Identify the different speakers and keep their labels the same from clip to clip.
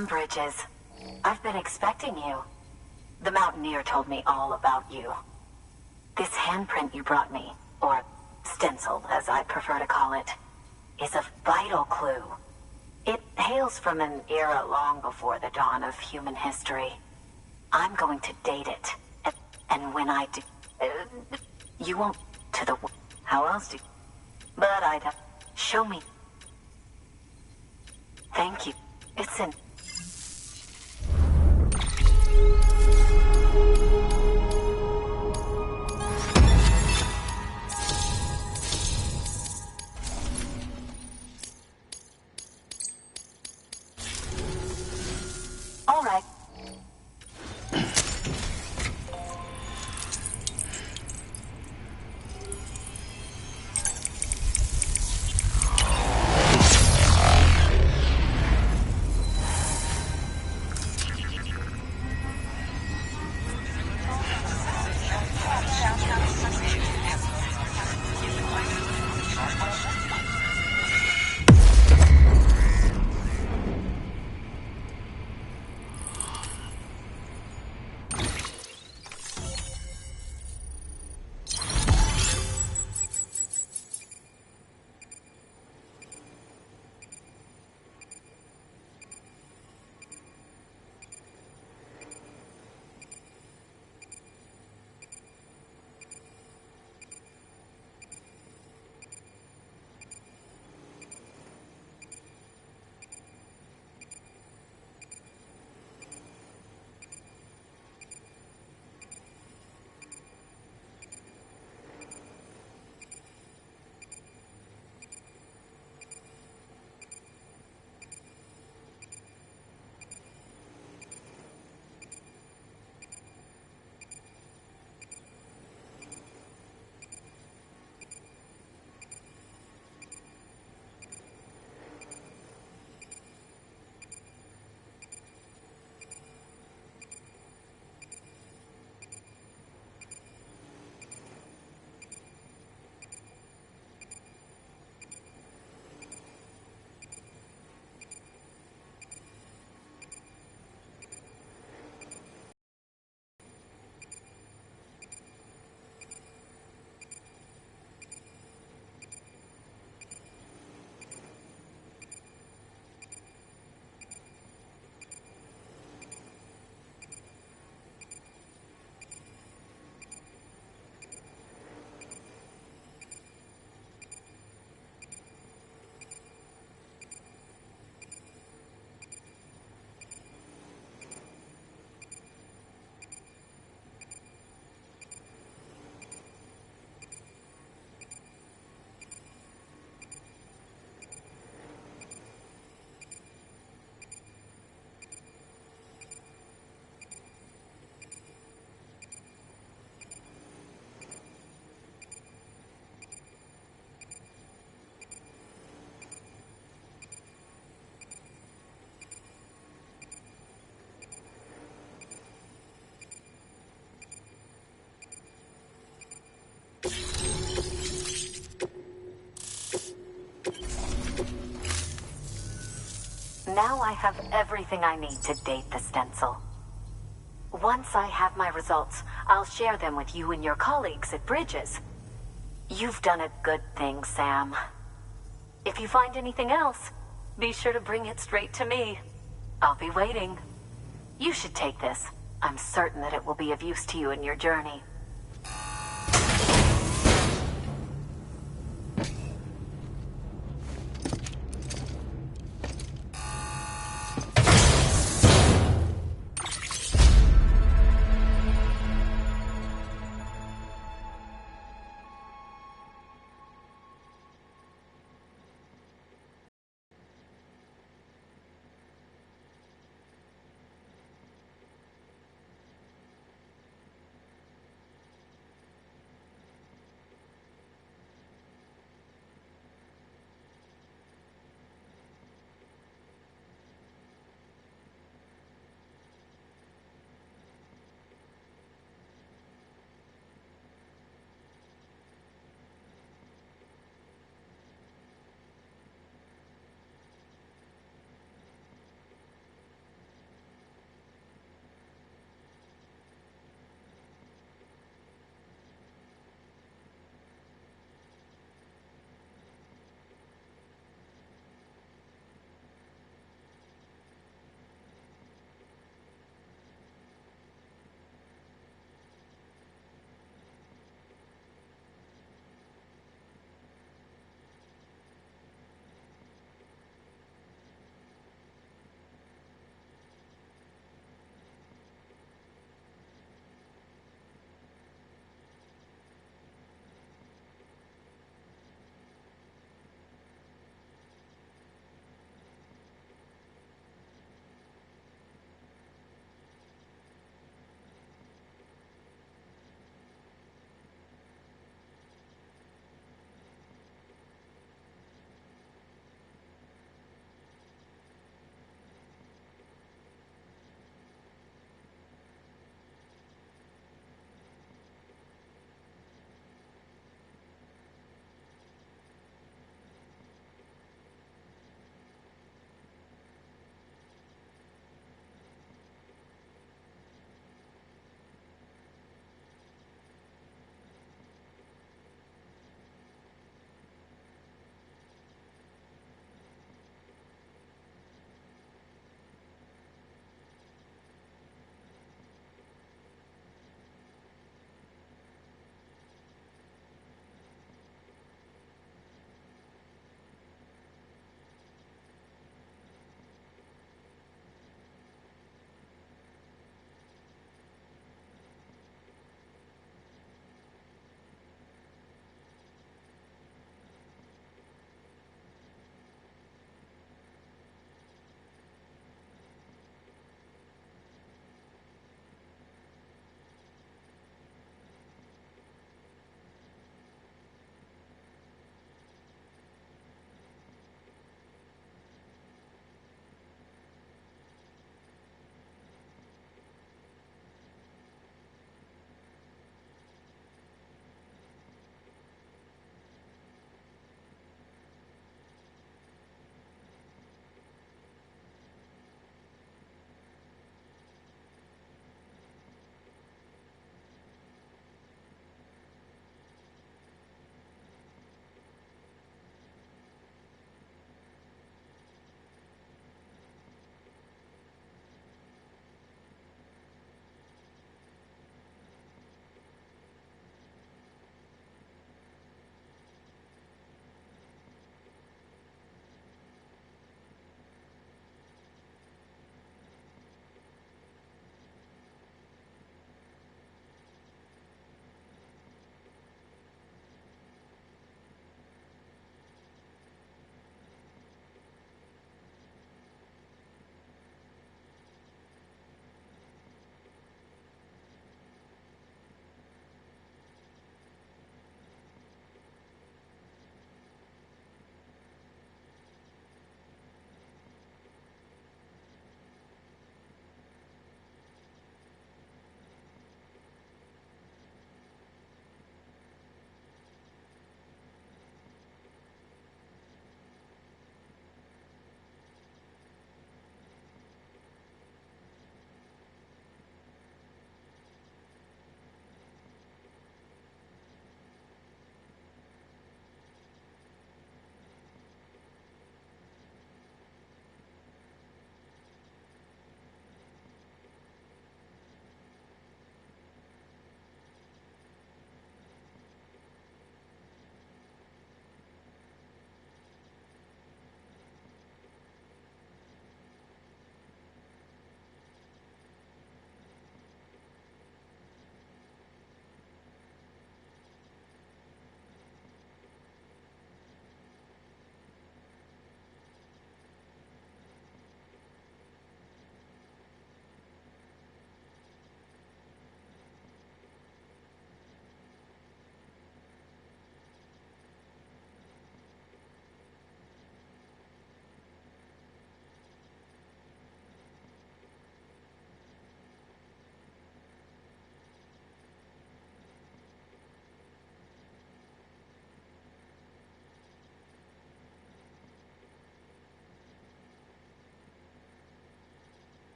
Speaker 1: Welcome, Bridges. I've been expecting you. The Mountaineer told me all about you. This handprint you brought me, or stencil as I prefer to call it, is a vital clue. It hails from an era long before the dawn of human history. I'm going to date it, and when I do, you won't to the. How else do? But I'd show me. Thank you. It's in. All right. Now I have everything I need to date the stencil. Once I have my results, I'll share them with you and your colleagues at Bridges. You've done a good thing, Sam. If you find anything else, be sure to bring it straight to me. I'll be waiting. You should take this. I'm certain that it will be of use to you in your journey.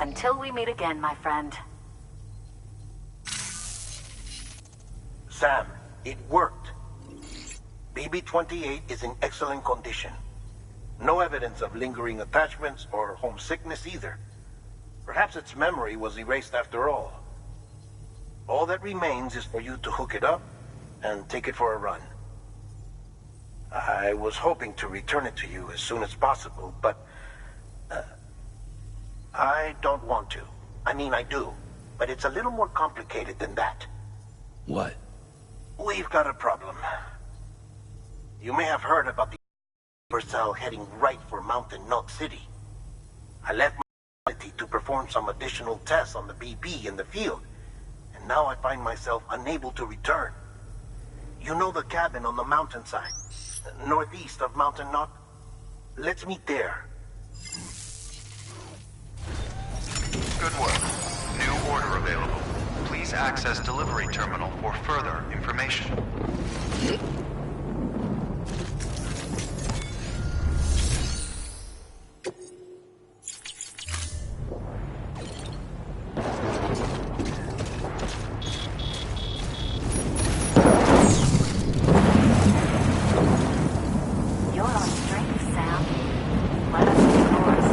Speaker 1: Until we meet again, my friend.
Speaker 2: Sam, it worked. BB-28 is in excellent condition. No evidence of lingering attachments or homesickness either. Perhaps its memory was erased after all. All that remains is for you to hook it up and take it for a run. I was hoping to return it to you as soon as possible, but I don't want to. I mean, I do, but it's a little more complicated than that.
Speaker 3: What?
Speaker 2: We've got a problem. You may have heard about the cell heading right for Mountain Knot City. I left my ability to perform some additional tests on the BB in the field, and now I find myself unable to return. You know the cabin on the mountainside, northeast of Mountain Knot? Let's meet there.
Speaker 4: Good work. New order available. Please access delivery terminal for further information.
Speaker 1: You're on strength, Sam. Let us be yours.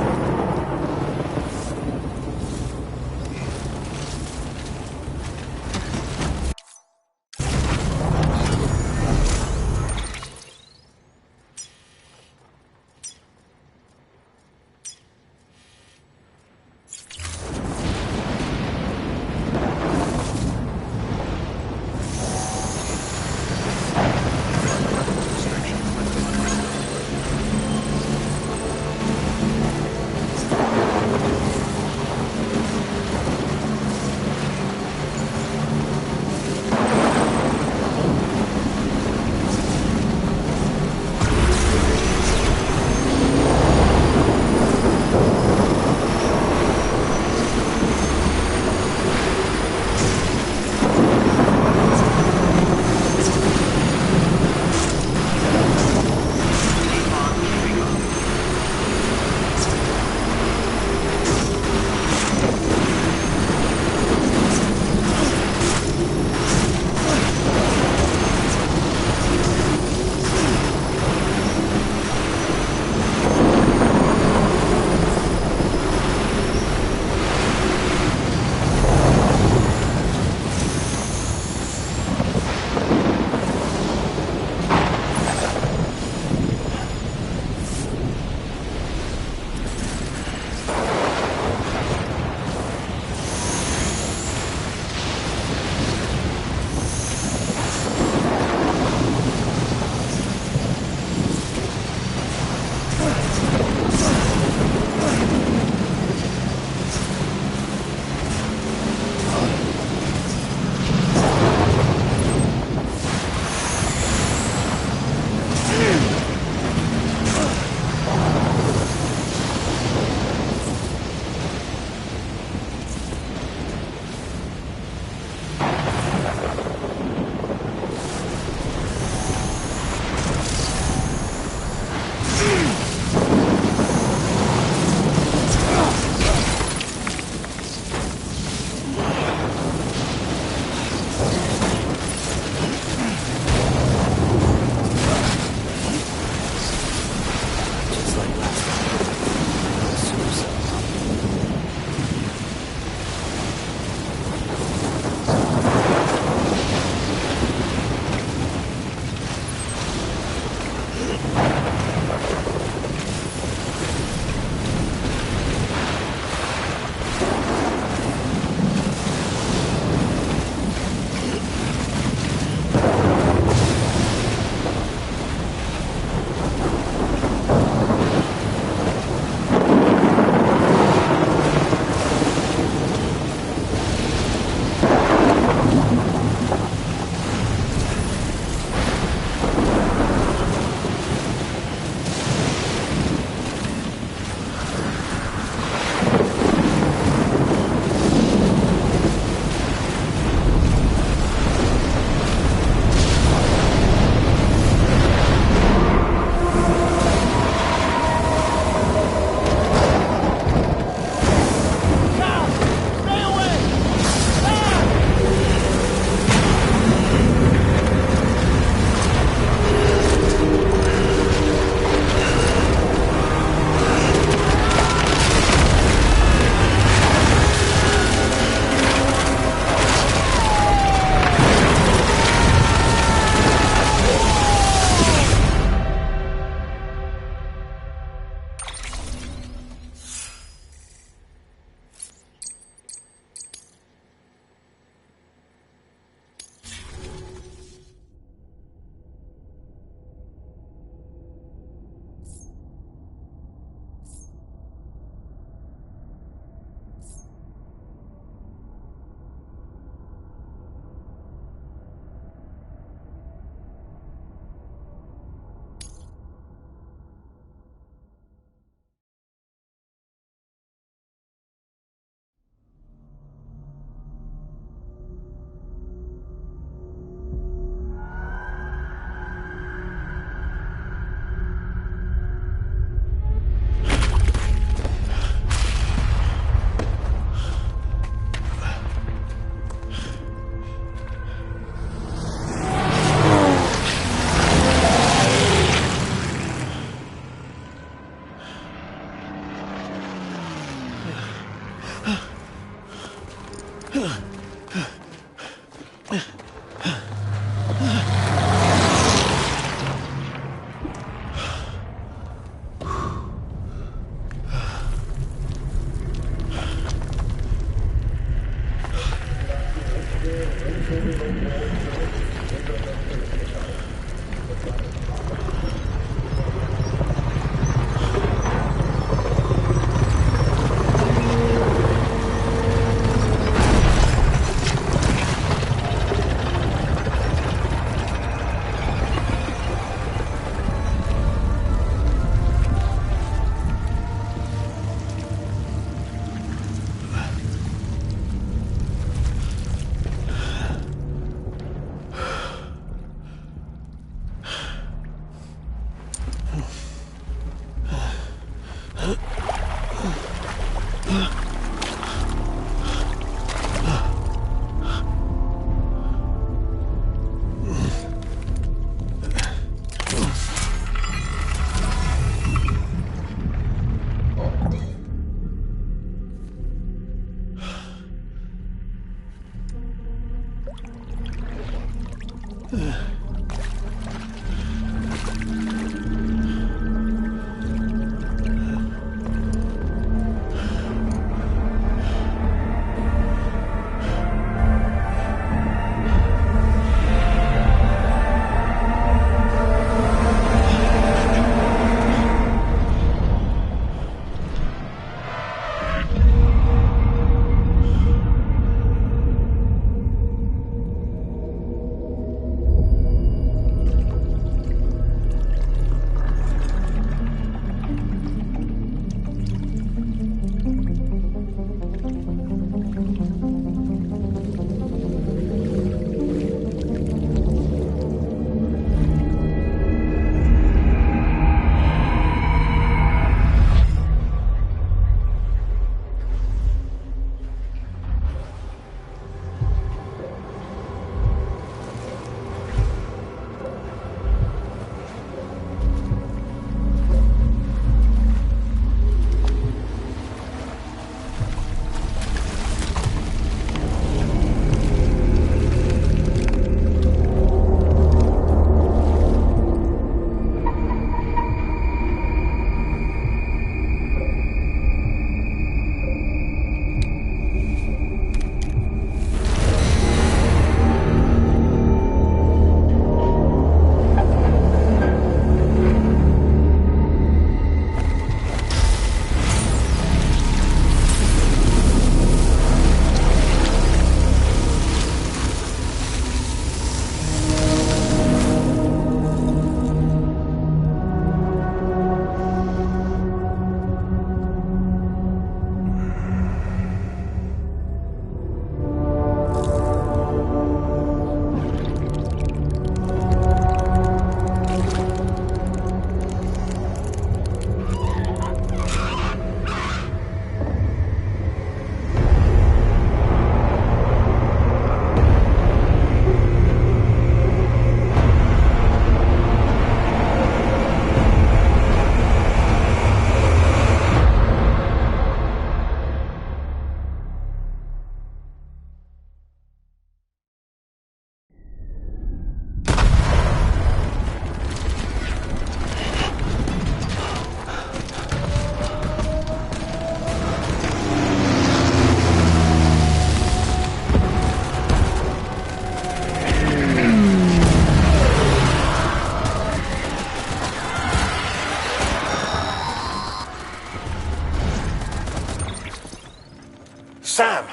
Speaker 2: Sam!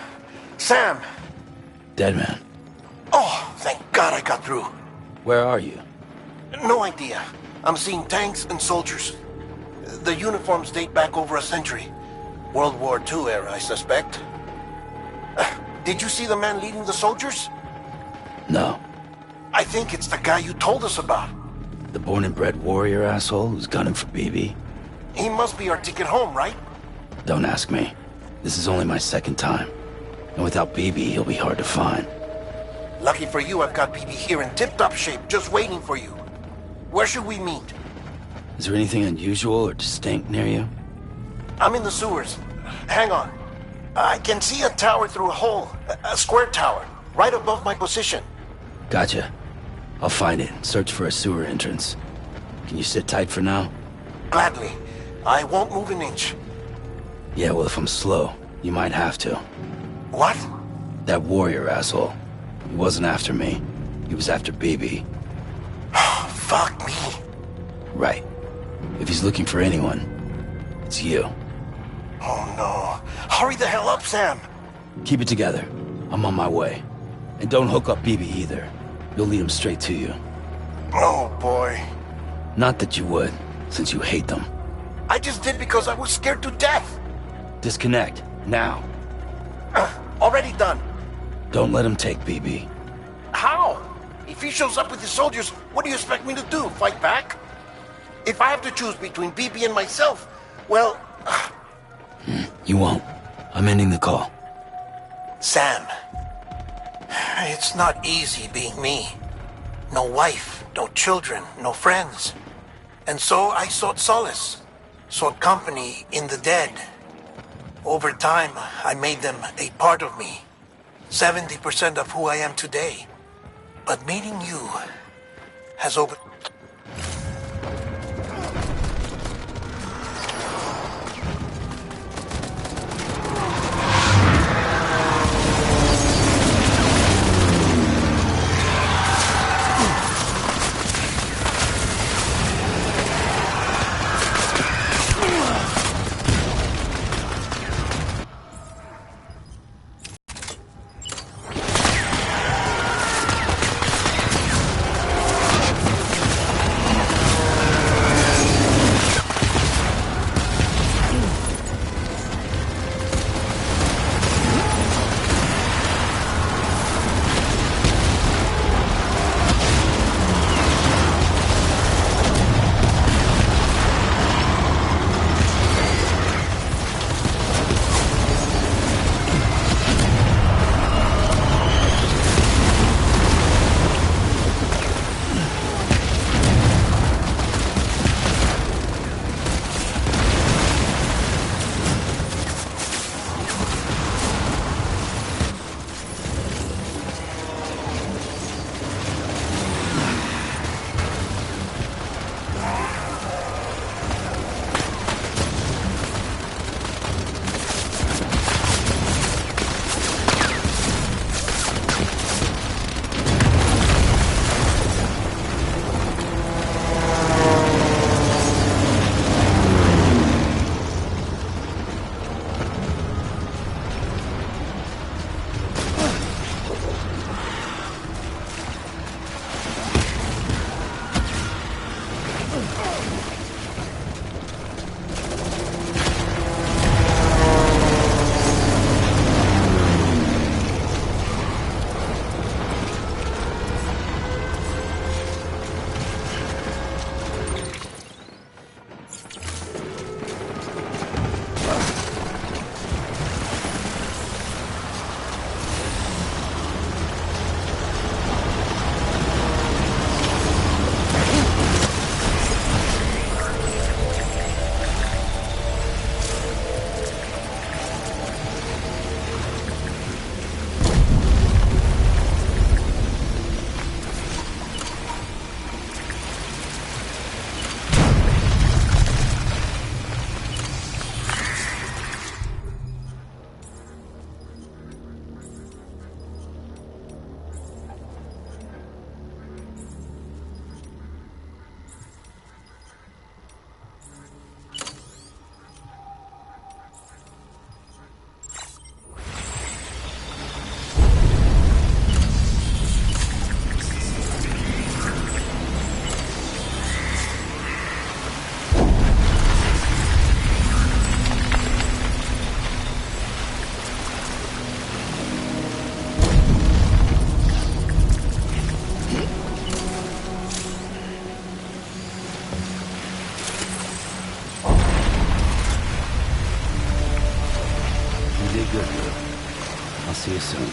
Speaker 2: Sam!
Speaker 3: Dead man.
Speaker 2: Oh, thank God I got through.
Speaker 3: Where are you?
Speaker 2: No idea. I'm seeing tanks and soldiers. The uniforms date back over a century. World War II era, I suspect. Did you see the man leading the soldiers?
Speaker 3: No.
Speaker 2: I think it's the guy you told us about.
Speaker 3: The born and bred warrior asshole who's gunning for BB?
Speaker 2: He must be our ticket home, right?
Speaker 3: Don't ask me. This is only my second time. And without BB, he'll be hard to find.
Speaker 2: Lucky for you, I've got BB here in tip-top shape, just waiting for you. Where should we meet?
Speaker 3: Is there anything unusual or distinct near you?
Speaker 2: I'm in the sewers. Hang on. I can see a tower through a hole. A square tower, right above my position.
Speaker 3: Gotcha. I'll find it. Search for a sewer entrance. Can you sit tight for now?
Speaker 2: Gladly. I won't move an inch.
Speaker 3: Yeah, well, if I'm slow, you might have to.
Speaker 2: What?
Speaker 3: That warrior asshole. He wasn't after me. He was after BB.
Speaker 2: Fuck me.
Speaker 3: Right. If he's looking for anyone, it's you.
Speaker 2: Oh no. Hurry the hell up, Sam.
Speaker 3: Keep it together. I'm on my way. And don't hook up BB either. You'll lead him straight to you.
Speaker 2: Oh boy.
Speaker 3: Not that you would, since you hate them.
Speaker 2: I just did because I was scared to death.
Speaker 3: Disconnect, now.
Speaker 2: Already done.
Speaker 3: Don't let him take BB.
Speaker 2: How? If he shows up with his soldiers, what do you expect me to do? Fight back? If I have to choose between BB and myself, well...
Speaker 3: You won't. I'm ending the call.
Speaker 2: Sam. It's not easy being me. No wife, no children, no friends. And so I sought solace. Sought company in the dead. Over time, I made them a part of me. 70% of who I am today. But meeting you has opened...
Speaker 3: Good, Lou. I'll see you soon.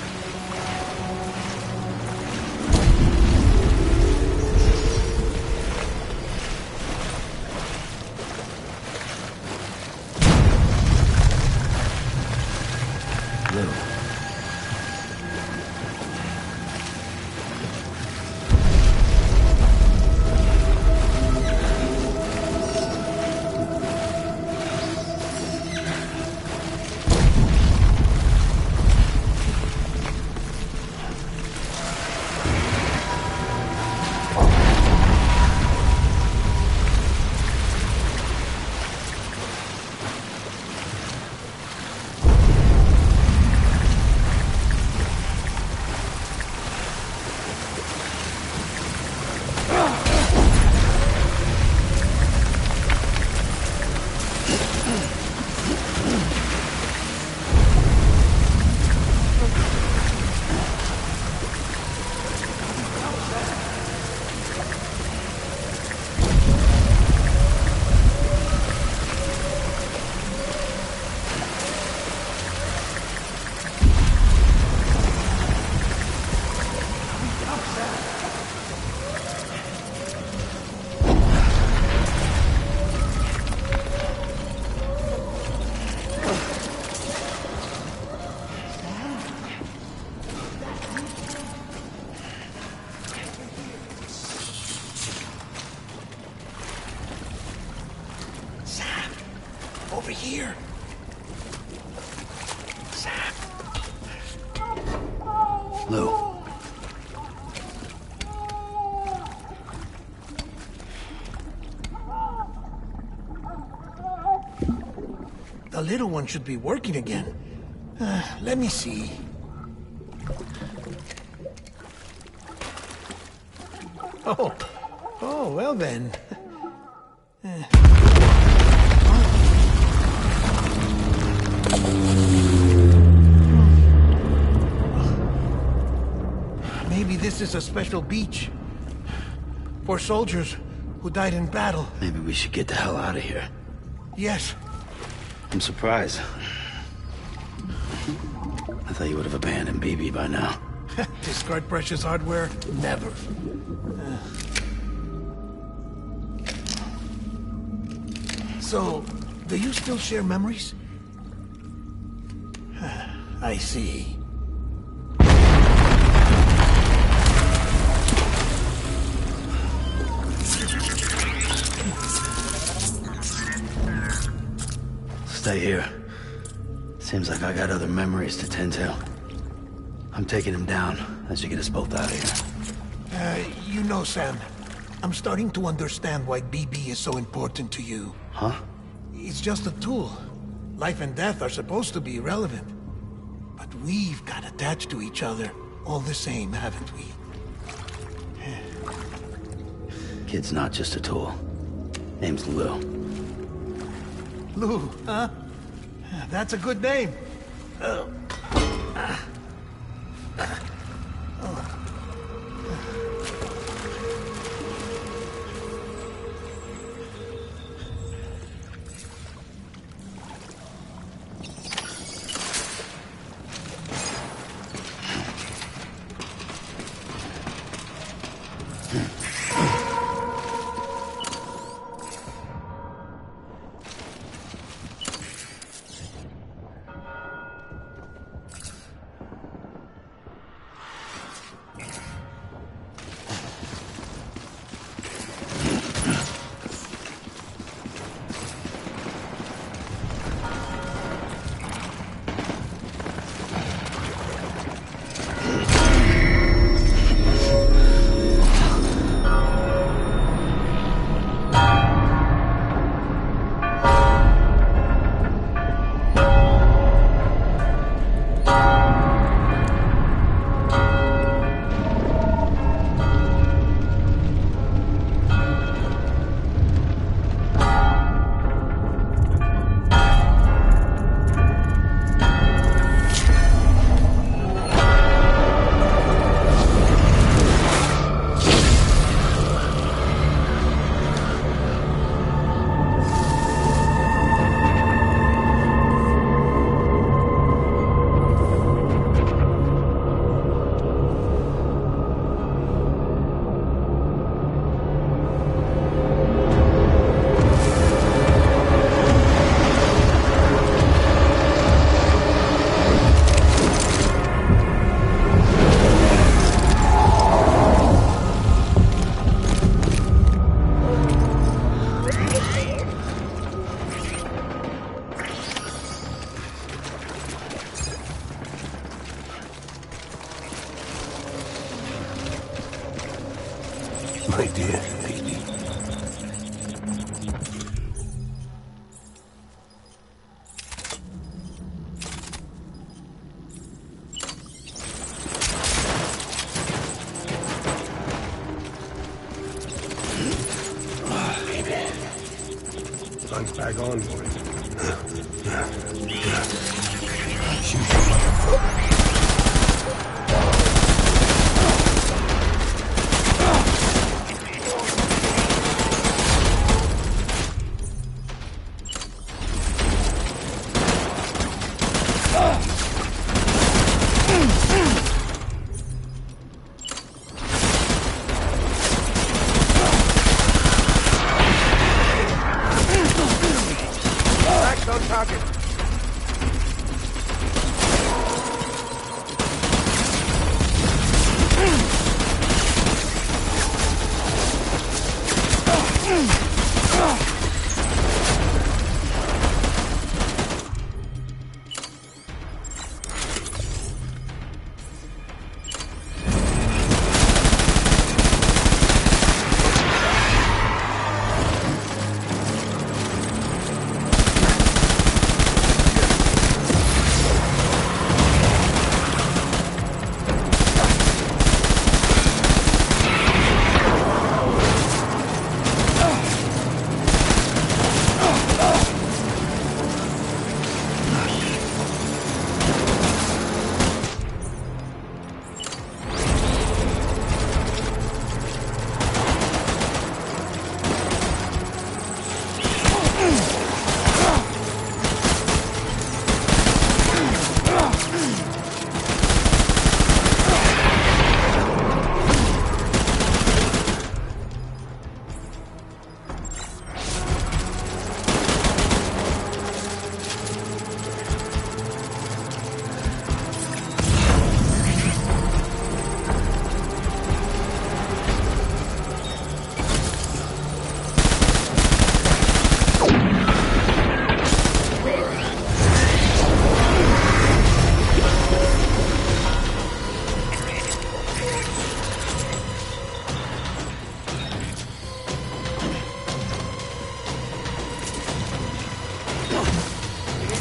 Speaker 5: Over here. Sam.
Speaker 3: Lou.
Speaker 5: The little one should be working again. Let me see. Oh, well then. Maybe this is a special beach for soldiers who died in battle.
Speaker 3: Maybe we should get the hell out of here.
Speaker 5: Yes.
Speaker 3: I'm surprised. I thought you would have abandoned BB by now.
Speaker 5: Discard precious hardware? Never. So, do you still share memories? I see.
Speaker 3: Stay here. Seems like I got other memories to tend to. I'm taking him down as you get us both out of here.
Speaker 5: You know, Sam, I'm starting to understand why BB is so important to you.
Speaker 3: Huh?
Speaker 5: It's just a tool. Life and death are supposed to be irrelevant. But we've got attached to each other all the same, haven't we?
Speaker 3: Kid's not just a tool. Name's Lou.
Speaker 5: Lou, huh? That's a good name.
Speaker 2: My dear baby.
Speaker 6: Sun's back on, boys. On target.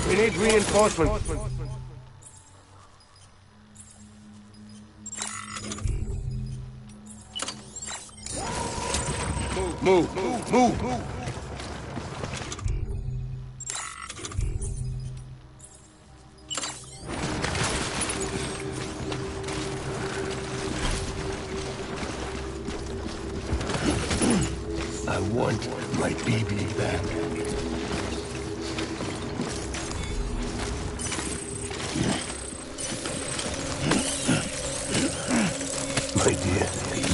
Speaker 6: We need reinforcements. Move.
Speaker 7: I want my baby back. My dear baby.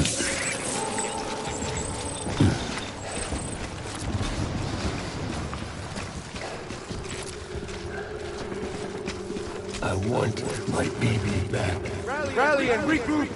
Speaker 7: I want my baby back.
Speaker 6: Rally and regroup.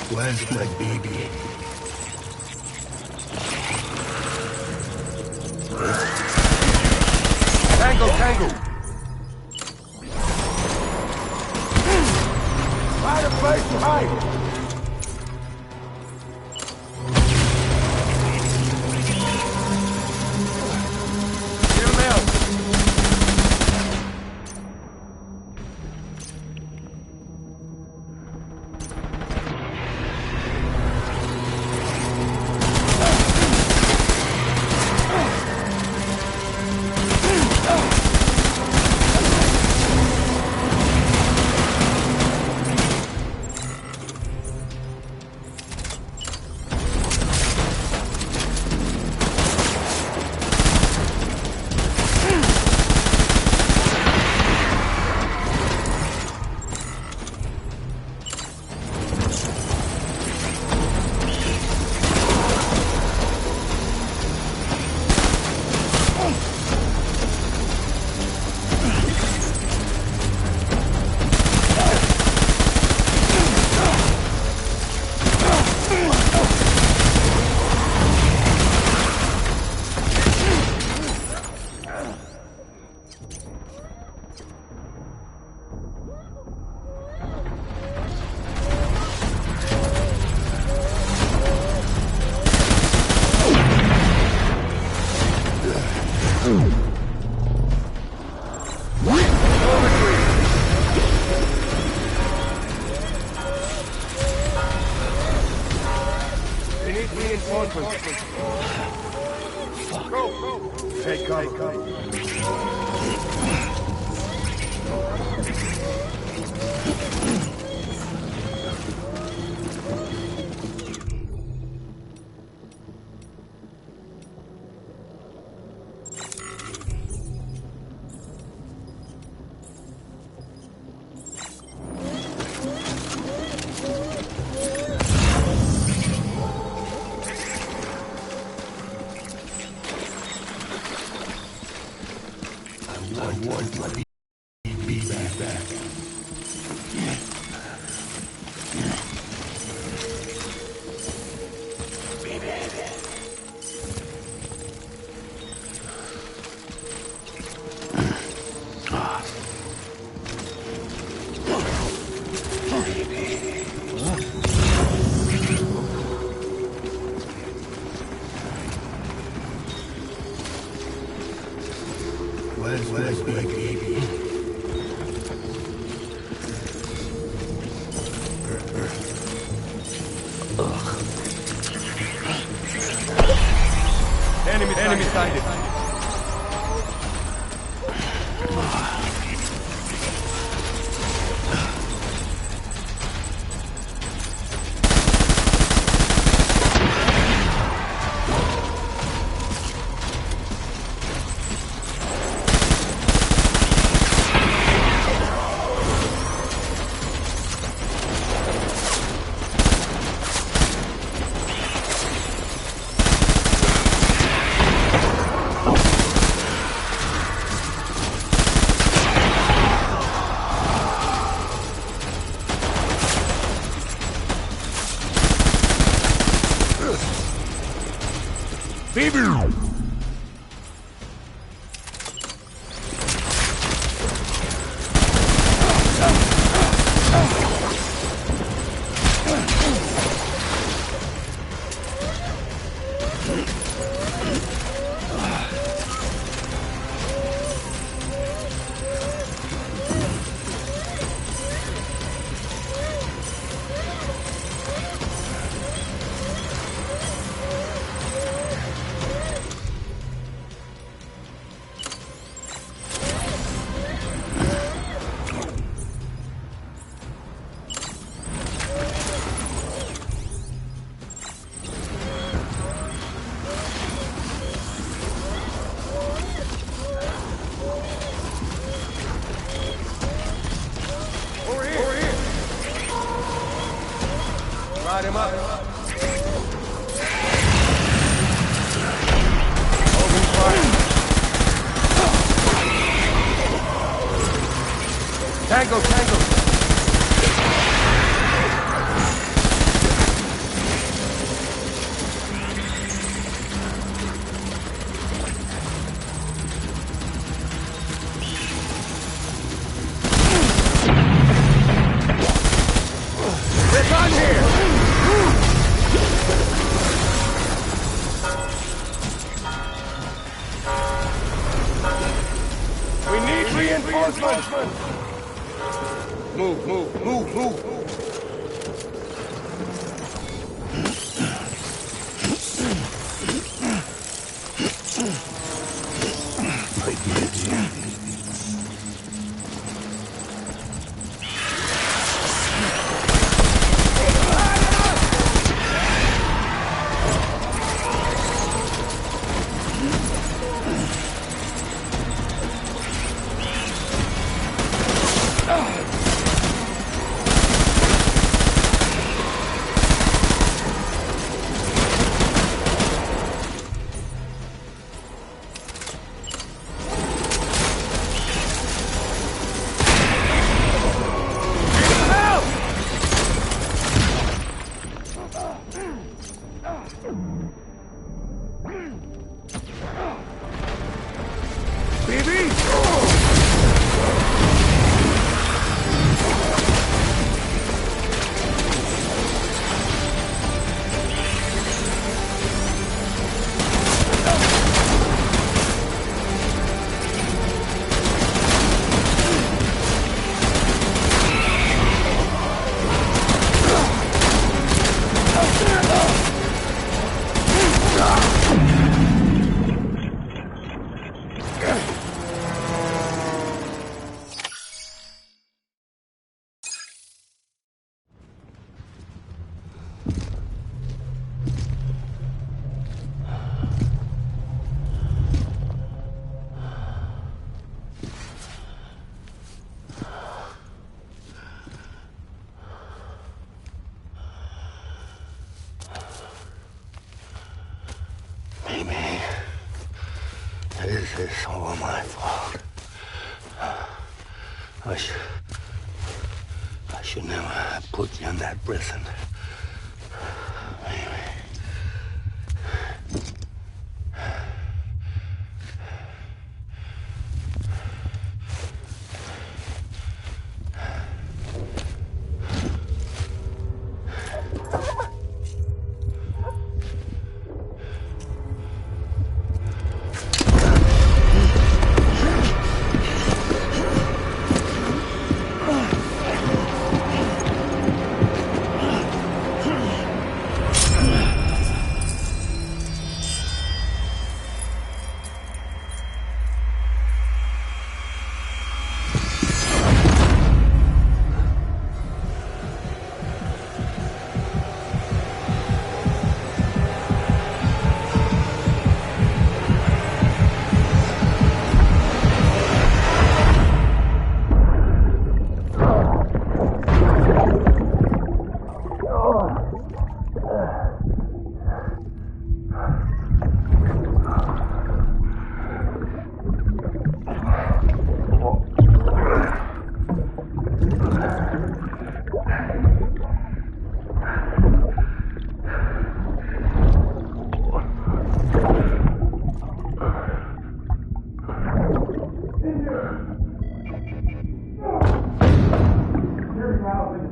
Speaker 7: Where's my baby?
Speaker 6: Tango. Find a place to hide. Take cover.
Speaker 7: I want my baby back. Where's my baby?
Speaker 6: Enemy sighted. Baby! Light him up. Open fire. Tango, tango. It's on here. We need reinforcements! Move, move, move, move!
Speaker 7: This is all my fault. I should never have put you in that prison. Maybe.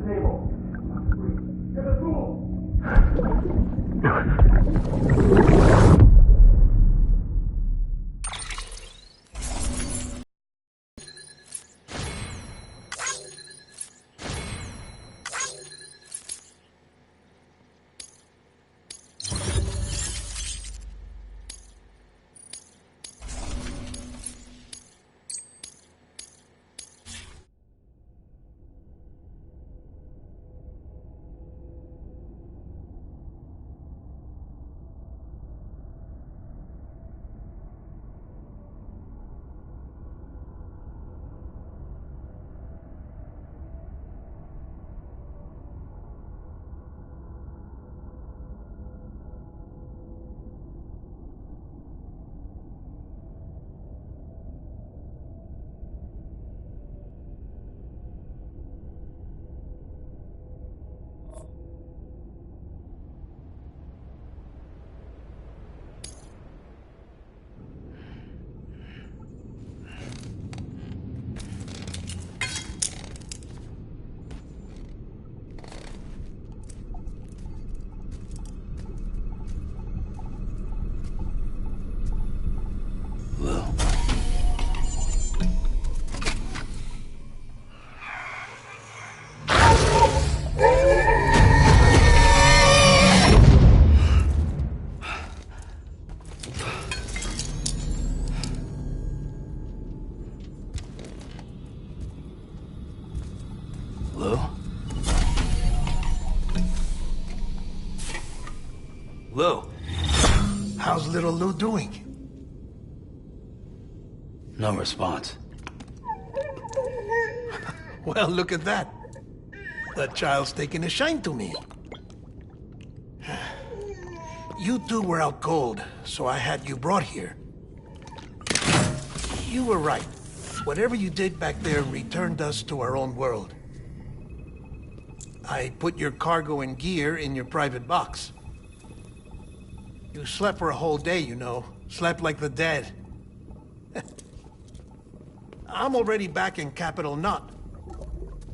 Speaker 6: table. Get a tool.
Speaker 3: Lou? Lou?
Speaker 5: How's little Lou doing?
Speaker 3: No response.
Speaker 5: Well, look at that. That child's taking a shine to me. You two were out cold, so I had you brought here. You were right. Whatever you did back there returned us to our own world. I put your cargo and gear in your private box. You slept for a whole day, you know. Slept like the dead. I'm already back in Capital Knot.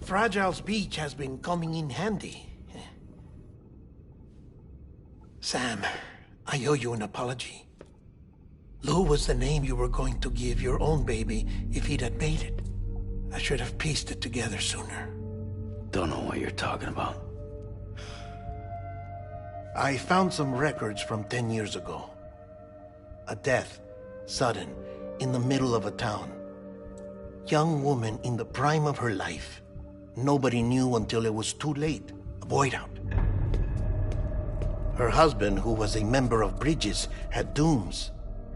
Speaker 5: Fragile's beach has been coming in handy. Sam, I owe you an apology. Lou was the name you were going to give your own baby if he'd had made it. I should have pieced it together sooner.
Speaker 3: Don't know what you're talking about.
Speaker 5: I found some records from 10 years ago. A death, sudden, in the middle of a town. Young woman in the prime of her life. Nobody knew until it was too late. A void out. Her husband, who was a member of Bridges, had dooms.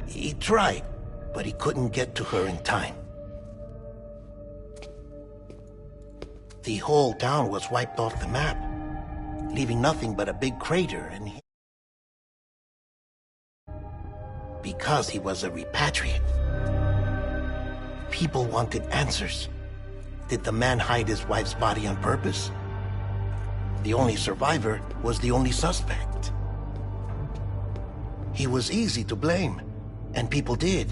Speaker 5: He tried, but he couldn't get to her in time. The whole town was wiped off the map, leaving nothing but a big crater, and because he was a repatriate. People wanted answers. Did the man hide his wife's body on purpose? The only survivor was the only suspect. He was easy to blame, and people did.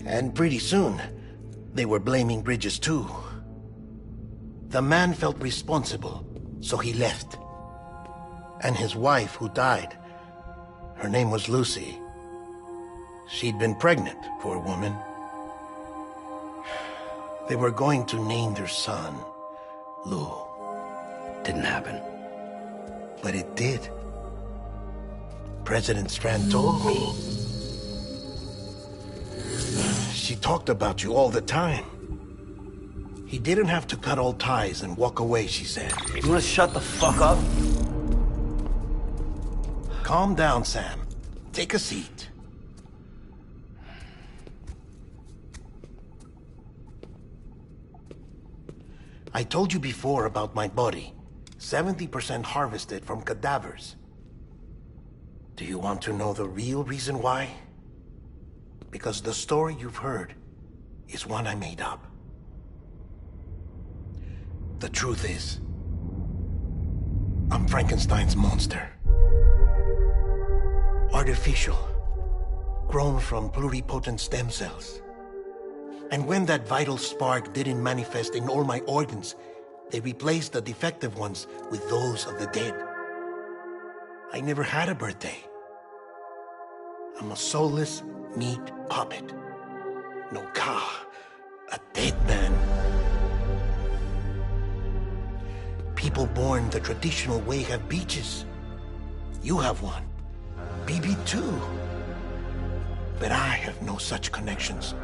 Speaker 5: And pretty soon, they were blaming Bridges too. The man felt responsible, so he left. And his wife, who died, her name was Lucy. She'd been pregnant, poor woman. They were going to name their son Lou.
Speaker 3: Didn't happen.
Speaker 5: But it did. President Strand told me. She talked about you all the time. He didn't have to cut all ties and walk away, she said.
Speaker 3: You wanna shut the fuck up?
Speaker 5: Calm down, Sam. Take a seat. I told you before about my body. 70% harvested from cadavers. Do you want to know the real reason why? Because the story you've heard is one I made up. The truth is, I'm Frankenstein's monster. Artificial, grown from pluripotent stem cells. And when that vital spark didn't manifest in all my organs, They replaced the defective ones with those of the dead. I never had a birthday. I'm a soulless meat puppet. No car. A dead man. People born the traditional way have beaches. You have one. BB too. But I have no such connections.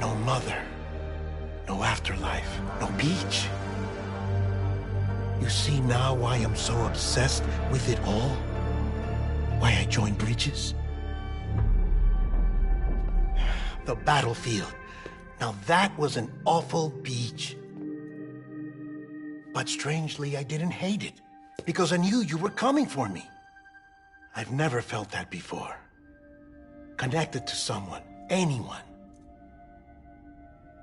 Speaker 5: No mother. No afterlife. No beach. You see now why I'm so obsessed with it all? Why I joined Bridges? The battlefield. Now that was an awful beach. But strangely, I didn't hate it. Because I knew you were coming for me. I've never felt that before. Connected to someone, anyone.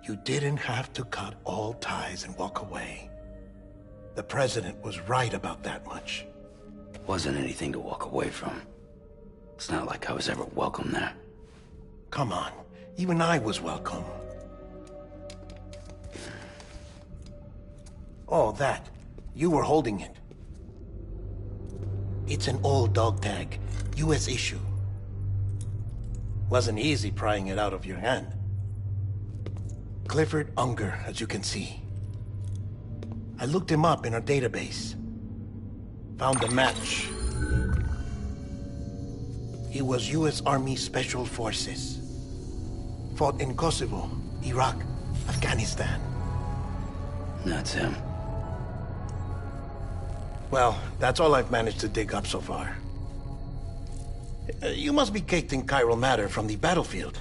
Speaker 5: You didn't have to cut all ties and walk away. The president was right about that much.
Speaker 3: Wasn't anything to walk away from. It's not like I was ever welcome there.
Speaker 5: Come on, even I was welcome. Oh, that. You were holding it. It's an old dog tag, US issue. Wasn't easy prying it out of your hand. Clifford Unger, as you can see. I looked him up in our database. Found a match. He was US Army Special Forces. Fought in Kosovo, Iraq, Afghanistan.
Speaker 3: That's him.
Speaker 5: Well, that's all I've managed to dig up so far. You must be caked in chiral matter from the battlefield.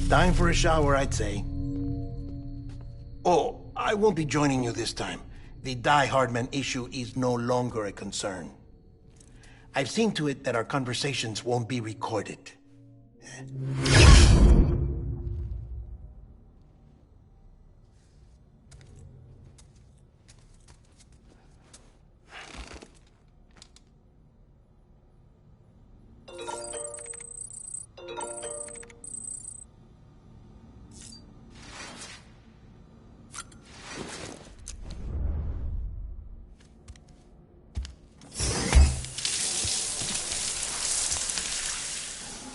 Speaker 5: Time for a shower, I'd say. Oh, I won't be joining you this time. The Die Hardman issue is no longer a concern. I've seen to it that our conversations won't be recorded.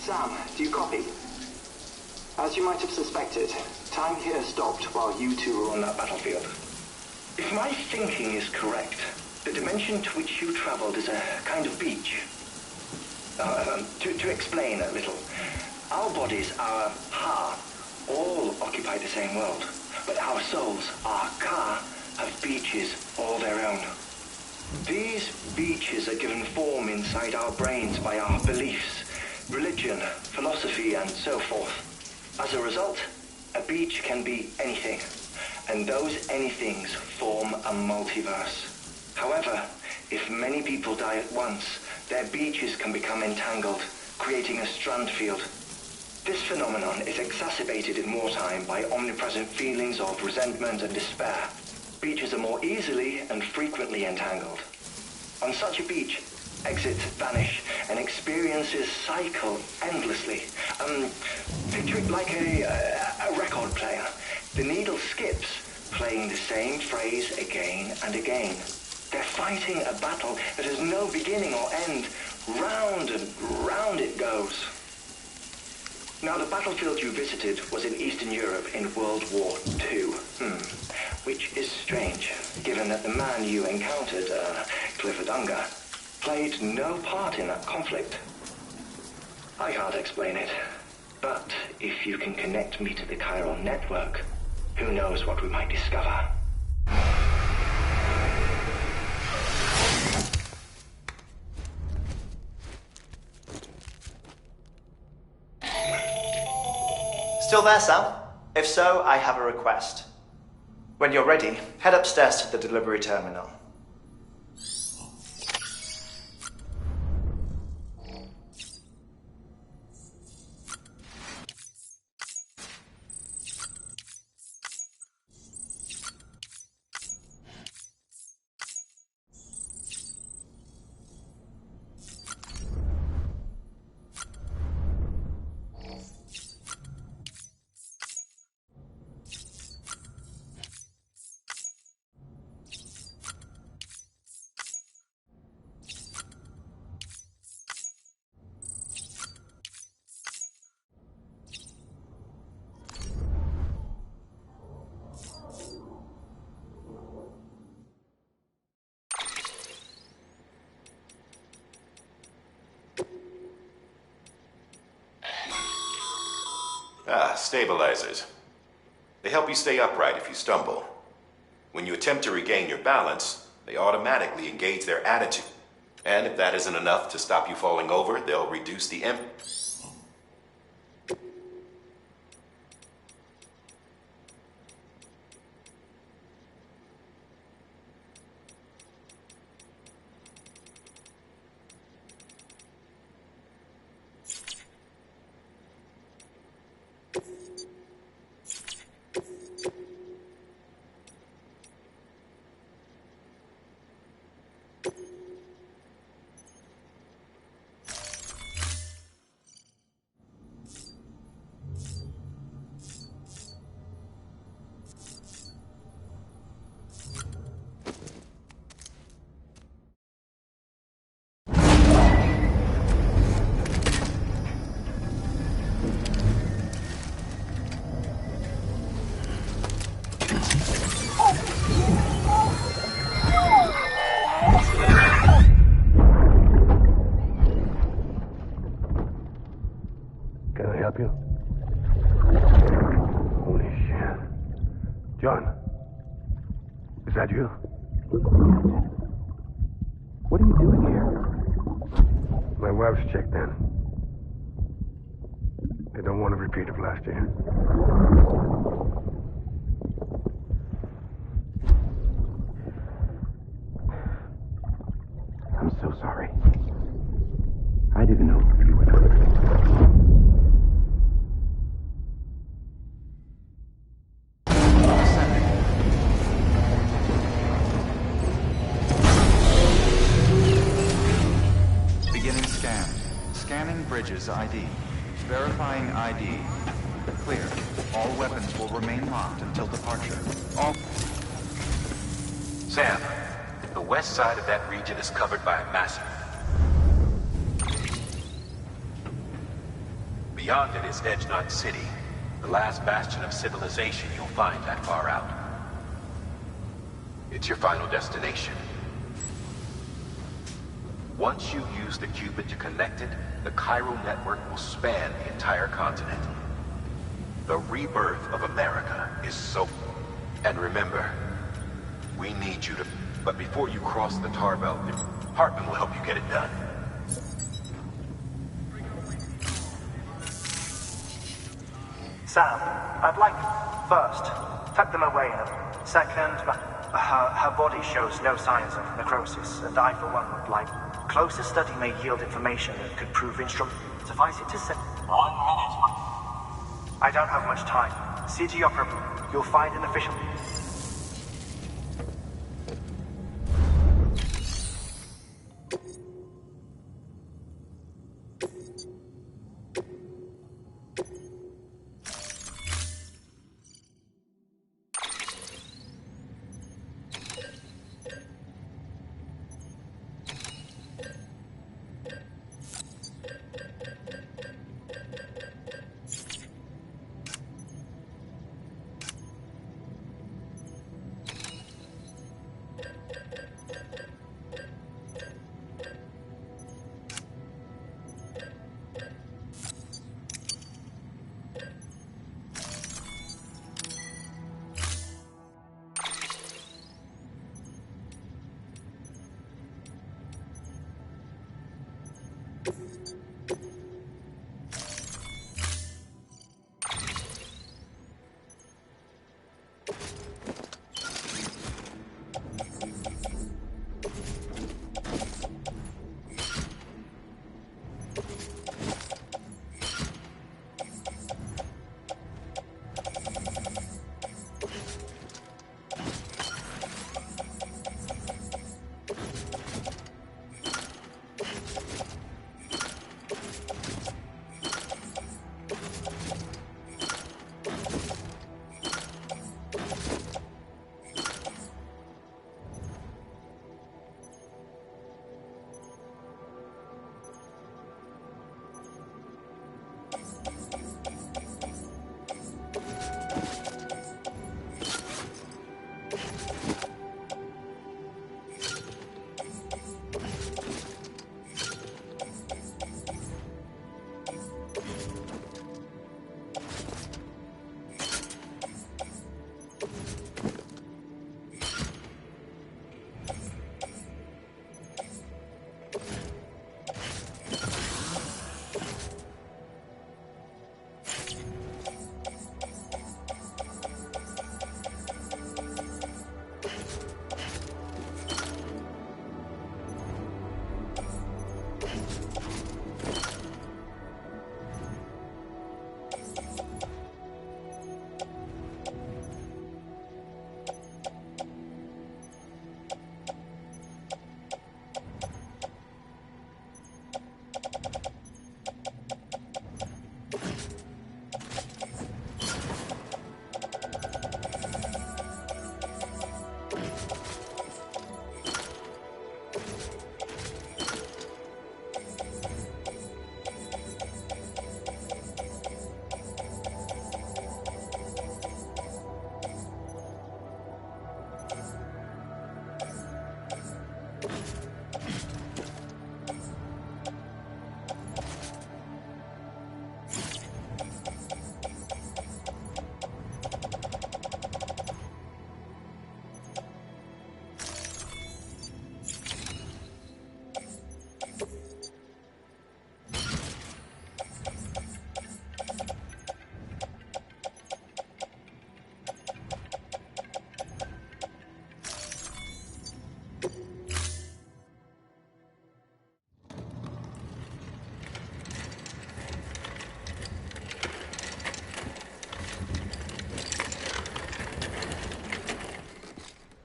Speaker 8: Sam, do you copy? As you might have suspected, time here stopped while you two were on that battlefield. If my thinking is correct, the dimension to which you traveled is a kind of beach. To explain a little, our bodies, our ha, all occupy the same world, but our souls, our ka, have beaches all their own. These beaches are given form inside our brains by our beliefs, religion, philosophy, and so forth. As a result, a beach can be anything, and those anythings form a multiverse. However, if many people die at once, their beaches can become entangled, creating a strand field. This phenomenon is exacerbated in wartime by omnipresent feelings of resentment and despair. Beaches are more easily and frequently entangled. On such a beach, exits vanish and experiences cycle endlessly. Picture it like a record player. The needle skips, playing the same phrase again and again. They're fighting a battle that has no beginning or end. Round and round it goes. Now, the battlefield you visited was in Eastern Europe in World War II. Which is strange, given that the man you encountered, Clifford Unger, played no part in that conflict. I can't explain it, but if you can connect me to the chiral network, who knows what we might discover.
Speaker 9: Still there, Sam? If so, I have a request. When you're ready, head upstairs to the delivery terminal.
Speaker 10: stabilizers. They help you stay upright if you stumble. When you attempt to regain your balance, they automatically engage their attitude. And if that isn't enough to stop you falling over, they'll reduce the
Speaker 7: Can I help you? Holy shit. John, is that you? What are you doing here? My wife's checked in. They don't want a repeat of last year. I'm so sorry. I didn't know you were coming.
Speaker 4: Beginning scan. Scanning bridges ID. Verifying ID. Clear. All weapons will remain locked until departure. All...
Speaker 11: Sam, the west side of that region is covered by a massacre. Beyond it is Edge Knot City, the last bastion of civilization you'll find that far out. It's your final destination. Once you use the Cupid to connect it, the chiral network will span the entire continent. The rebirth of America is so... And remember, we need you to... But before you cross the tar belt, Hartman will help you get it done.
Speaker 12: Sam, I'd like, first, tuck them away in them. Second, her body shows no signs of necrosis, and I, for one, would like... Closer study may yield information that could prove instrument. Suffice it to say... 1 minute. I don't have much time. See to your problem. You'll find an official...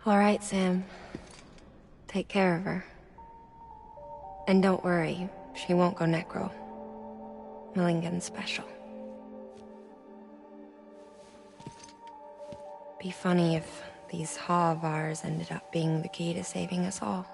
Speaker 13: All right, Sam. Take care of her. And don't worry, she won't go necro. Millingen's special. Be funny if these Ha of ours ended up being the key to saving us all.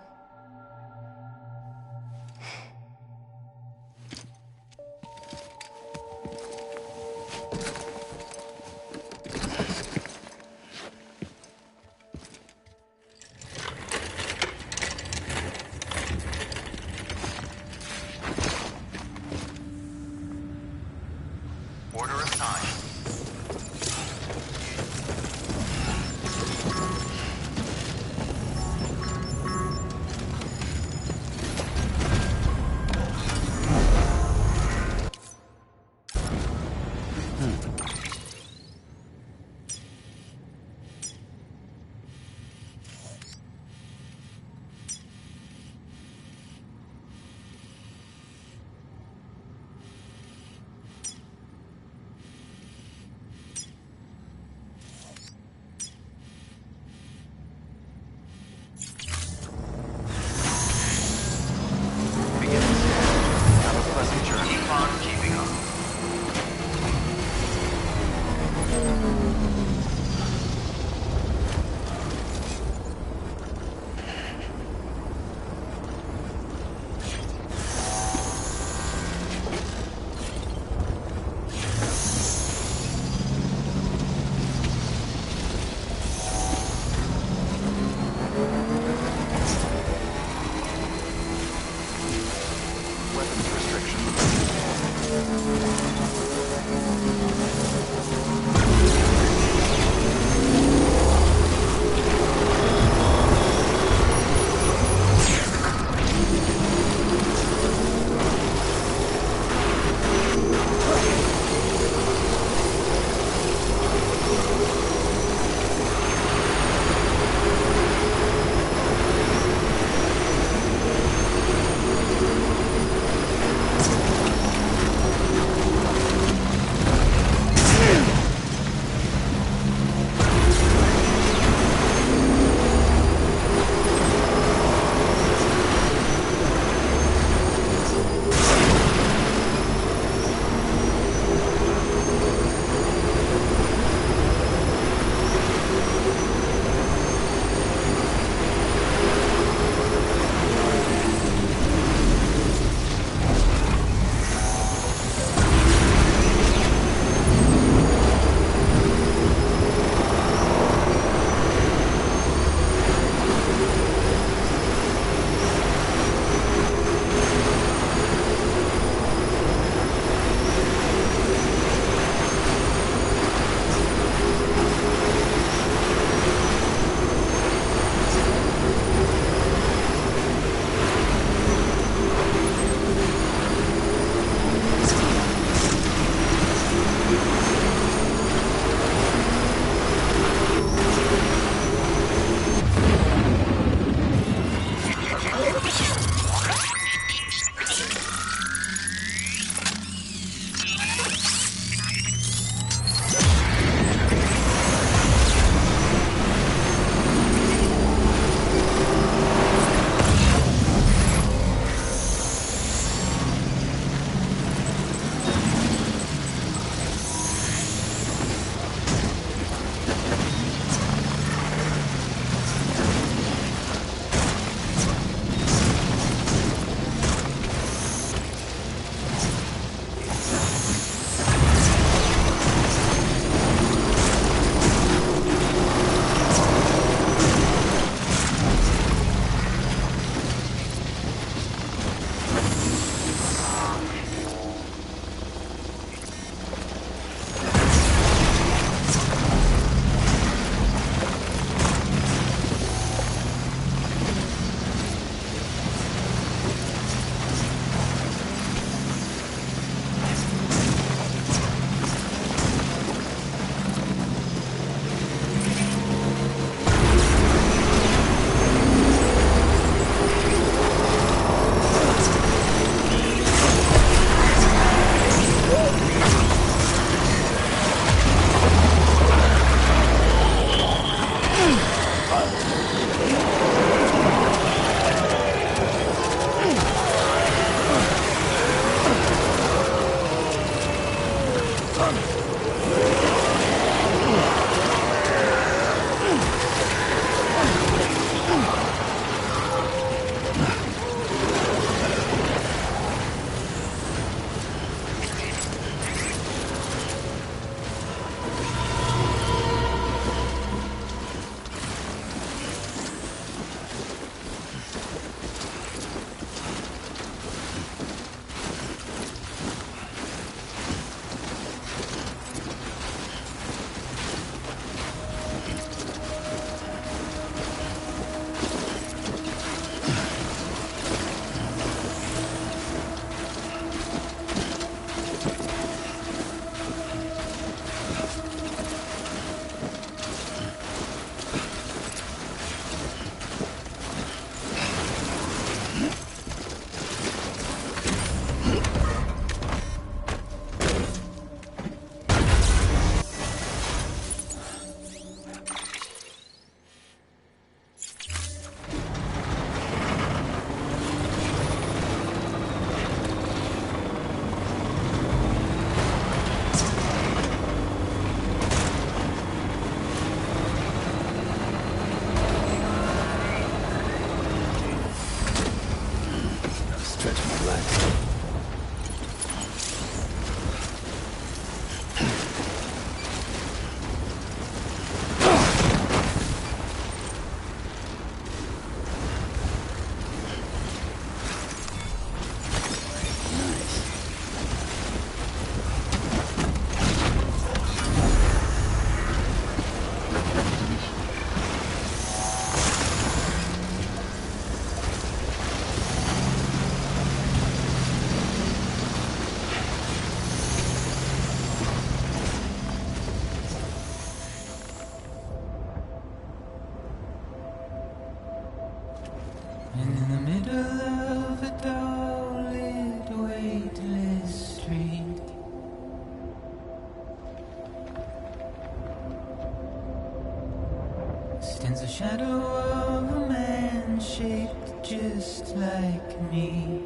Speaker 4: Order assigned.
Speaker 14: And in the middle of a dull-lit, weightless street, stands the shadow of a man shaped just like me.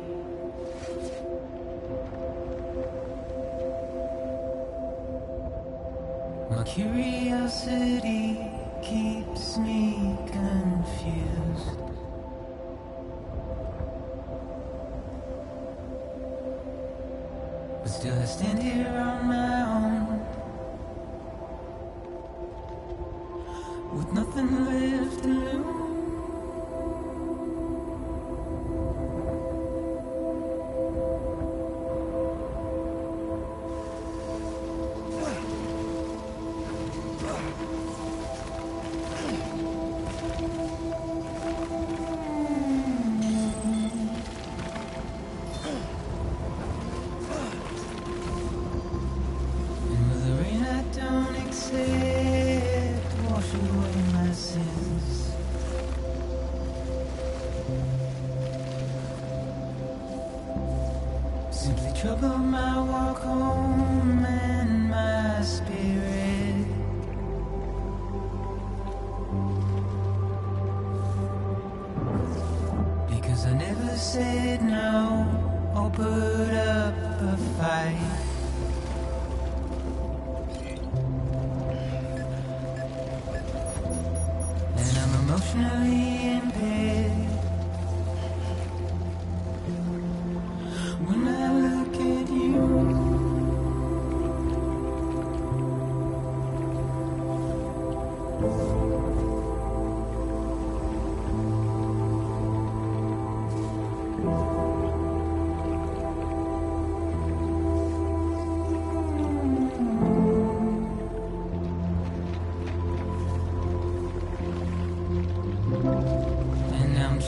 Speaker 14: My curiosity keeps me confused. But still I stand here on my own, with nothing left to lose. Wash away my sins. Simply trouble my walk home and my spirit. Because I never said no or put up a fight. Emotionally impaired. When I look at you,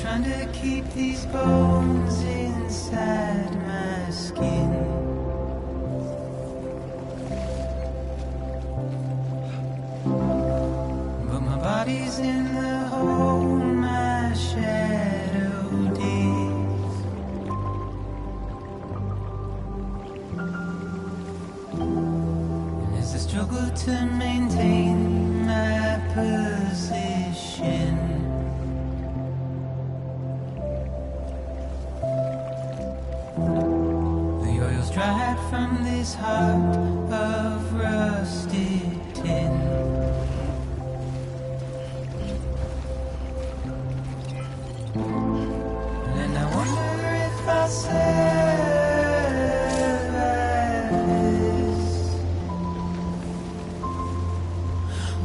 Speaker 14: trying to keep these bones inside my skin. But my body's in the hole my shadow digs. And as I struggle to maintain my position, dried from this heart of rusted tin. And I wonder if I survive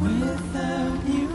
Speaker 14: without you.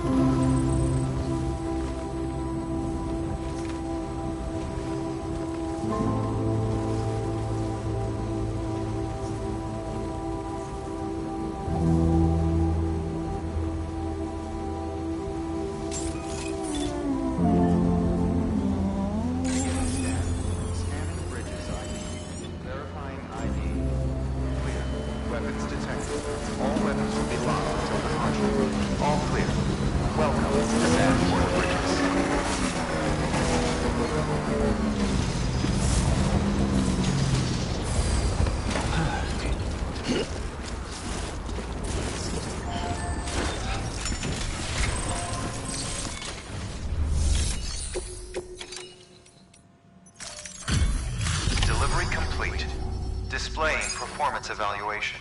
Speaker 4: Displaying performance evaluation.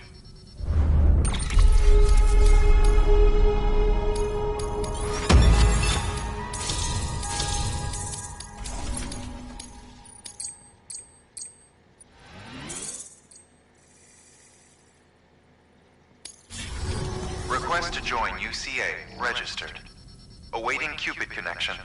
Speaker 4: Request to join UCA. Registered. Awaiting Cupid connection.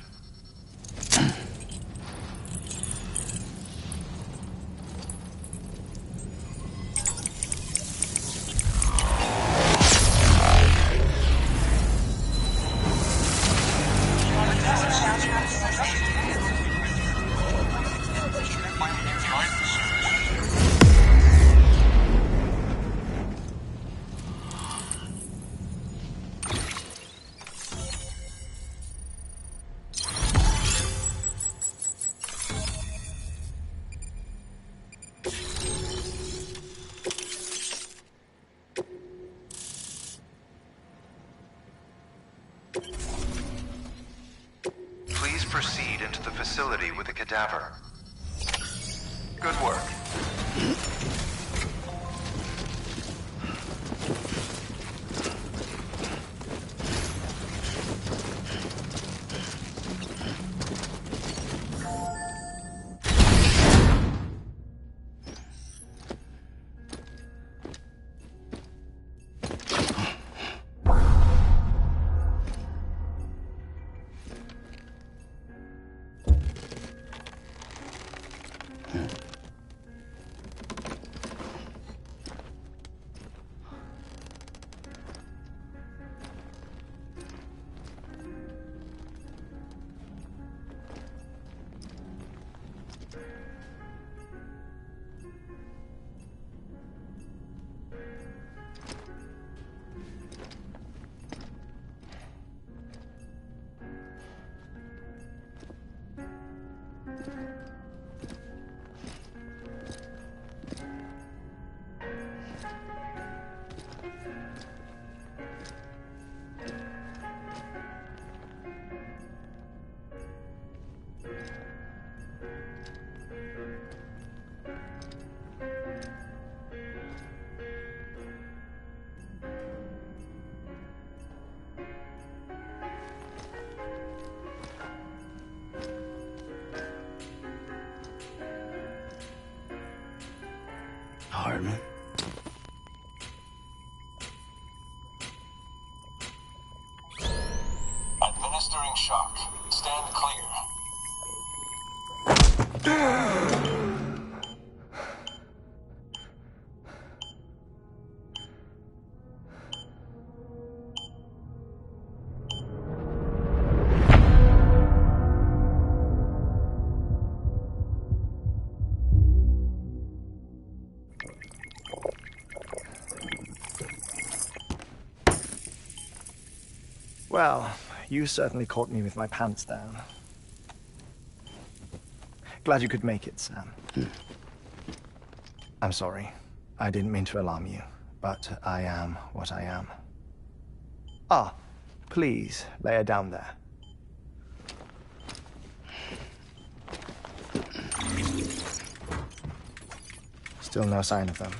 Speaker 4: Please proceed into the facility with the cadaver. Good work.
Speaker 3: Hardman.
Speaker 11: Administering shock. Stand clear.
Speaker 12: Well, you certainly caught me with my pants down. Glad you could make it, Sam. I'm sorry. I didn't mean to alarm you, but I am what I am. Ah, please, lay her down there. Still no sign of them.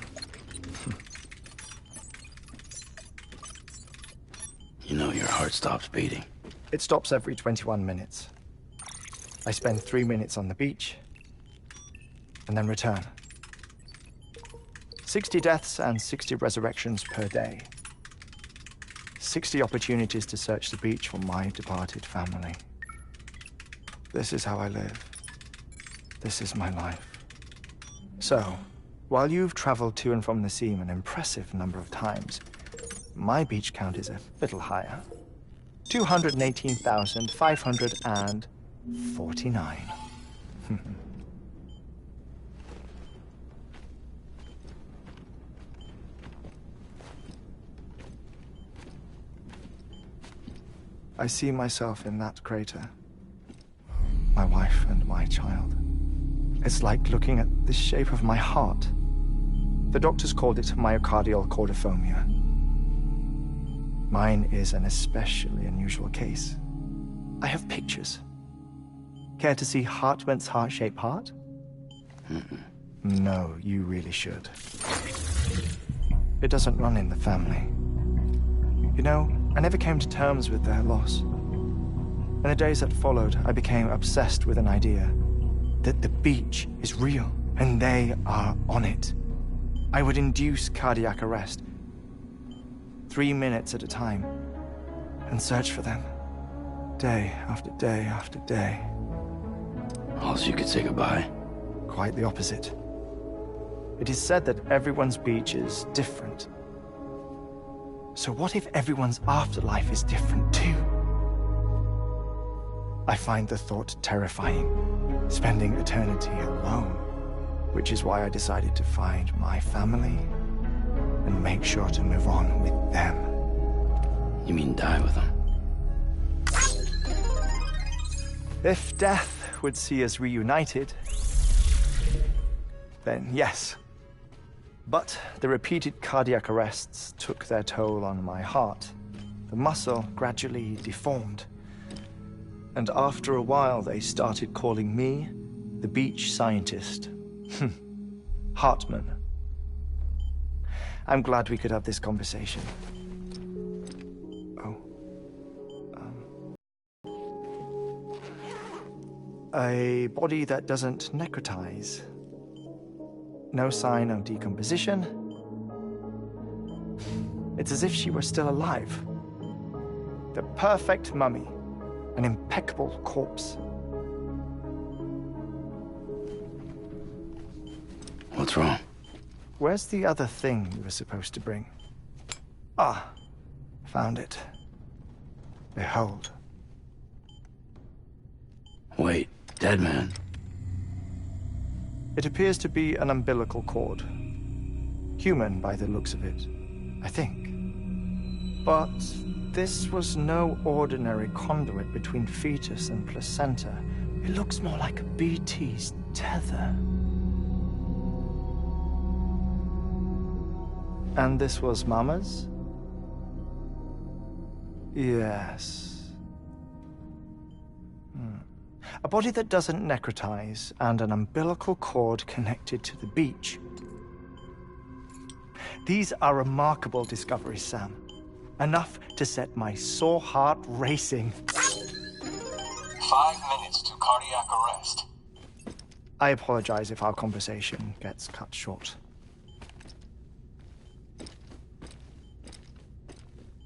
Speaker 3: You know your heart stops beating.
Speaker 12: It stops every 21 minutes. I spend 3 minutes on the beach, and then return. 60 deaths and 60 resurrections per day. 60 opportunities to search the beach for my departed family. This is how I live. This is my life. So, while you've traveled to and from the seam an impressive number of times, my beach count is a little higher. 218,549. I see myself in that crater. My wife and my child. It's like looking at the shape of my heart. The doctors called it myocardial cordiformia. Mine is an especially unusual case. I have pictures. Care to see Hartman's heart-shaped heart? No, you really should. It doesn't run in the family. You know, I never came to terms with their loss. In the days that followed, I became obsessed with an idea that the beach is real, and they are on it. I would induce cardiac arrest, 3 minutes at a time, and search for them, day after day after day.
Speaker 3: Also, you could say goodbye.
Speaker 12: Quite the opposite. It is said that everyone's beach is different. So what if everyone's afterlife is different too? I find the thought terrifying, spending eternity alone, which is why I decided to find my family and make sure to move on with them.
Speaker 3: You mean die with them?
Speaker 12: If death would see us reunited, then yes. But the repeated cardiac arrests took their toll on my heart. The muscle gradually deformed. And after a while, they started calling me the beach scientist. Hartman. I'm glad we could have this conversation. Oh. A body that doesn't necrotize. No sign of decomposition. It's as if she were still alive. The perfect mummy. An impeccable corpse.
Speaker 3: What's wrong?
Speaker 12: Where's the other thing you were supposed to bring? Ah, found it. Behold.
Speaker 3: Wait, dead man?
Speaker 12: It appears to be an umbilical cord. Human by the looks of it, I think. But this was no ordinary conduit between fetus and placenta. It looks more like a BT's tether. And this was Mama's? Yes. A body that doesn't necrotize and an umbilical cord connected to the beach. These are remarkable discoveries, Sam. Enough to set my sore heart racing.
Speaker 11: 5 minutes to cardiac arrest.
Speaker 12: I apologize if our conversation gets cut short.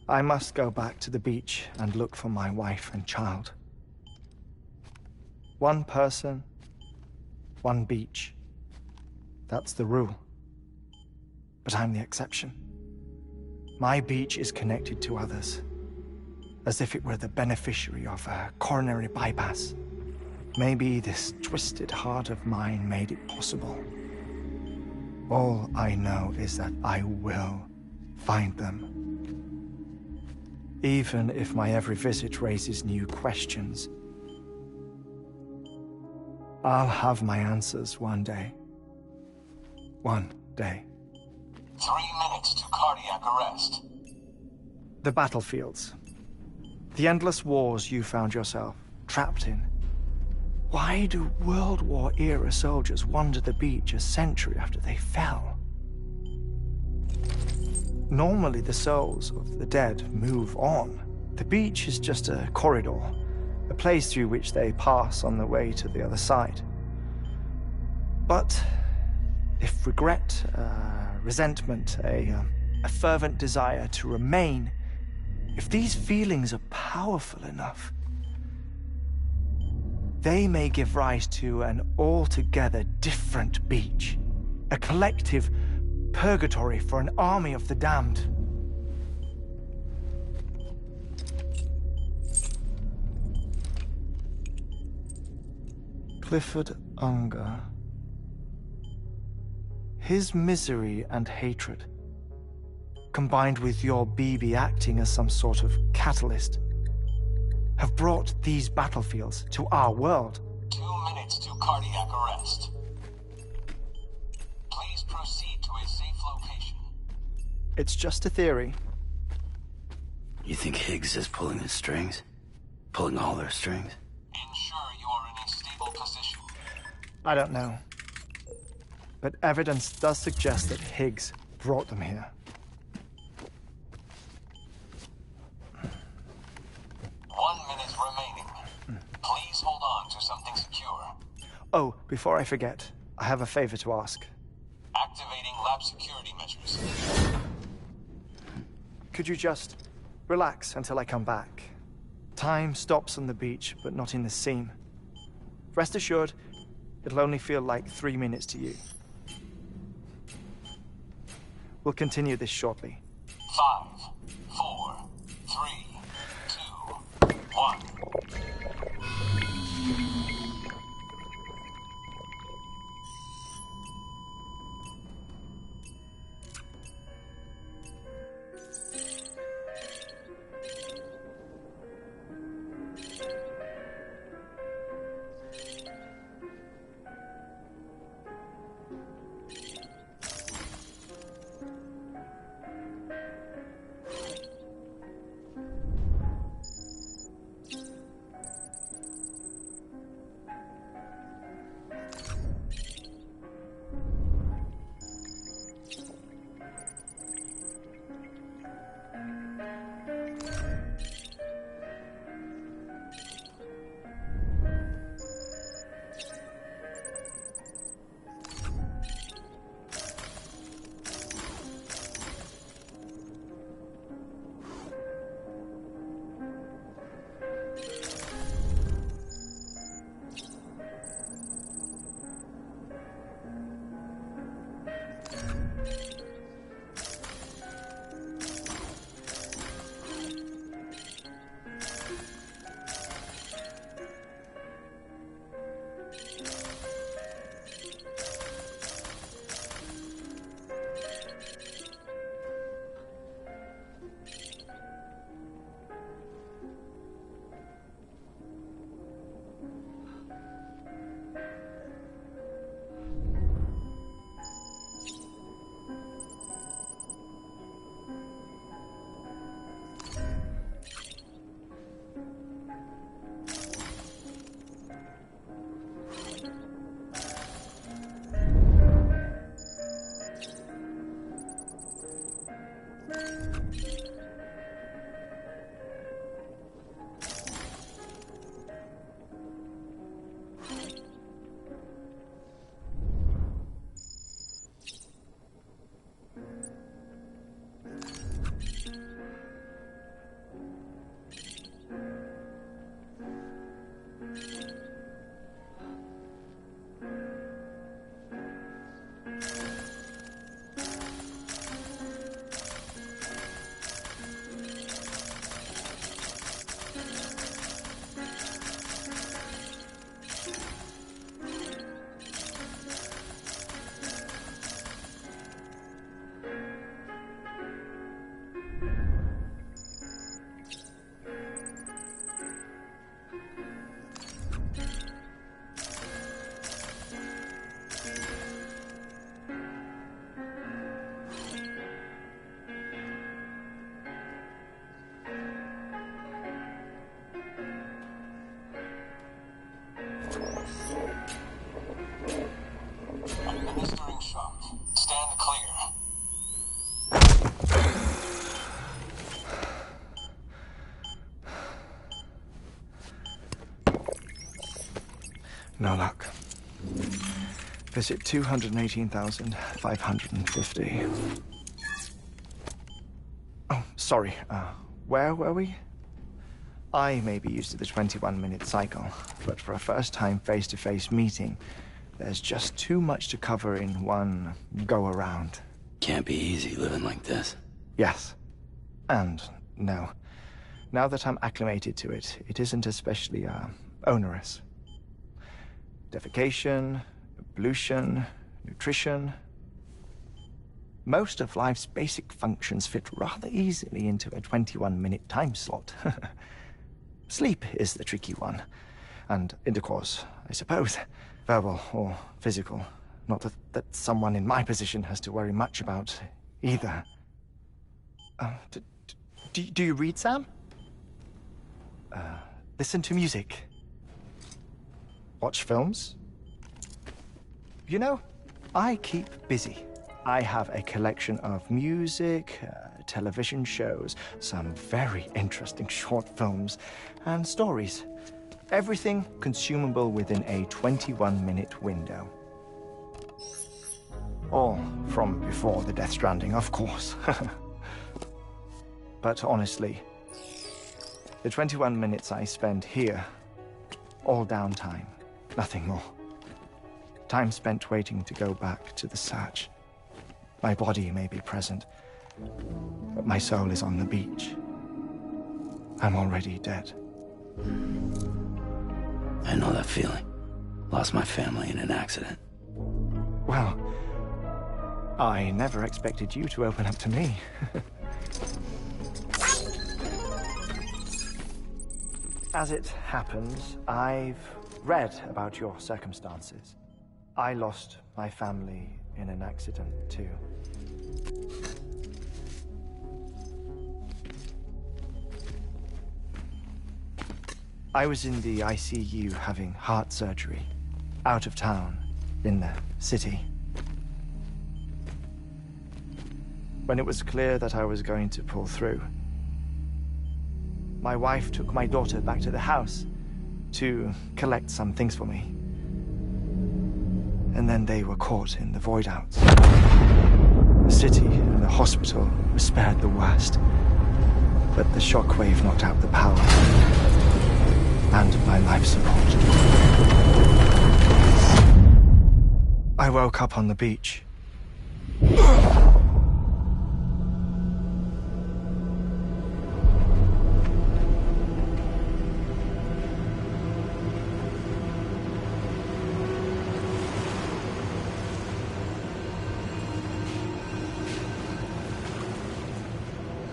Speaker 12: I must go back to the beach and look for my wife and child. One person, one beach. That's the rule. But I'm the exception. My beach is connected to others, as if it were the beneficiary of a coronary bypass. Maybe this twisted heart of mine made it possible. All I know is that I will find them. Even if my every visit raises new questions, I'll have my answers one day. One day.
Speaker 11: 3 minutes to cardiac arrest.
Speaker 12: The battlefields. The endless wars you found yourself trapped in. Why do World War-era soldiers wander the beach a century after they fell? Normally, the souls of the dead move on. The beach is just a corridor, a place through which they pass on the way to the other side. But if regret, resentment, a fervent desire to remain, if these feelings are powerful enough, they may give rise to an altogether different beach, a collective purgatory for an army of the damned. Clifford Unger. His misery and hatred, combined with your BB acting as some sort of catalyst, have brought these battlefields to our world.
Speaker 11: 2 minutes to cardiac arrest. Please proceed to a safe location.
Speaker 12: It's just a theory.
Speaker 3: You think Higgs is pulling the strings? Pulling all their strings?
Speaker 11: Ensure you are in a stable position.
Speaker 12: I don't know. But evidence does suggest that Higgs brought them here.
Speaker 11: 1 minute remaining. Please hold on to something secure.
Speaker 12: Oh, before I forget, I have a favor to ask.
Speaker 11: Activating lab security measures.
Speaker 12: Could you just relax until I come back? Time stops on the beach, but not in the scene. Rest assured, it'll only feel like 3 minutes to you. We'll continue this shortly.
Speaker 11: 5, 4, 3, 2, 1.
Speaker 12: No luck. Visit 218,550. Oh, sorry. Where were we? I may be used to the 21-minute cycle, but for a first-time face-to-face meeting, there's just too much to cover in one go-around.
Speaker 3: Can't be easy living like this.
Speaker 12: Yes. And no. Now that I'm acclimated to it, it isn't especially, onerous. Defecation, ablution, nutrition. Most of life's basic functions fit rather easily into a 21-minute time slot. Sleep is the tricky one. And intercourse, I suppose. Verbal or physical. Not that someone in my position has to worry much about either. Do you read, Sam? Listen to music. Watch films? You know, I keep busy. I have a collection of music, television shows, some very interesting short films, and stories. Everything consumable within a 21-minute window. All from before the Death Stranding, of course. But honestly, the 21 minutes I spend here, all downtime, nothing more. Time spent waiting to go back to the search. My body may be present, but my soul is on the beach. I'm already dead.
Speaker 3: I know that feeling. Lost my family in an accident.
Speaker 12: Well, I never expected you to open up to me. As it happens, I've read about your circumstances. I lost my family in an accident, too. I was in the ICU having heart surgery, out of town, in the city. When it was clear that I was going to pull through, my wife took my daughter back to the house to collect some things for me. And then they were caught in the void outs. The city and the hospital were spared the worst, but the shockwave knocked out the power and my life support. I woke up on the beach.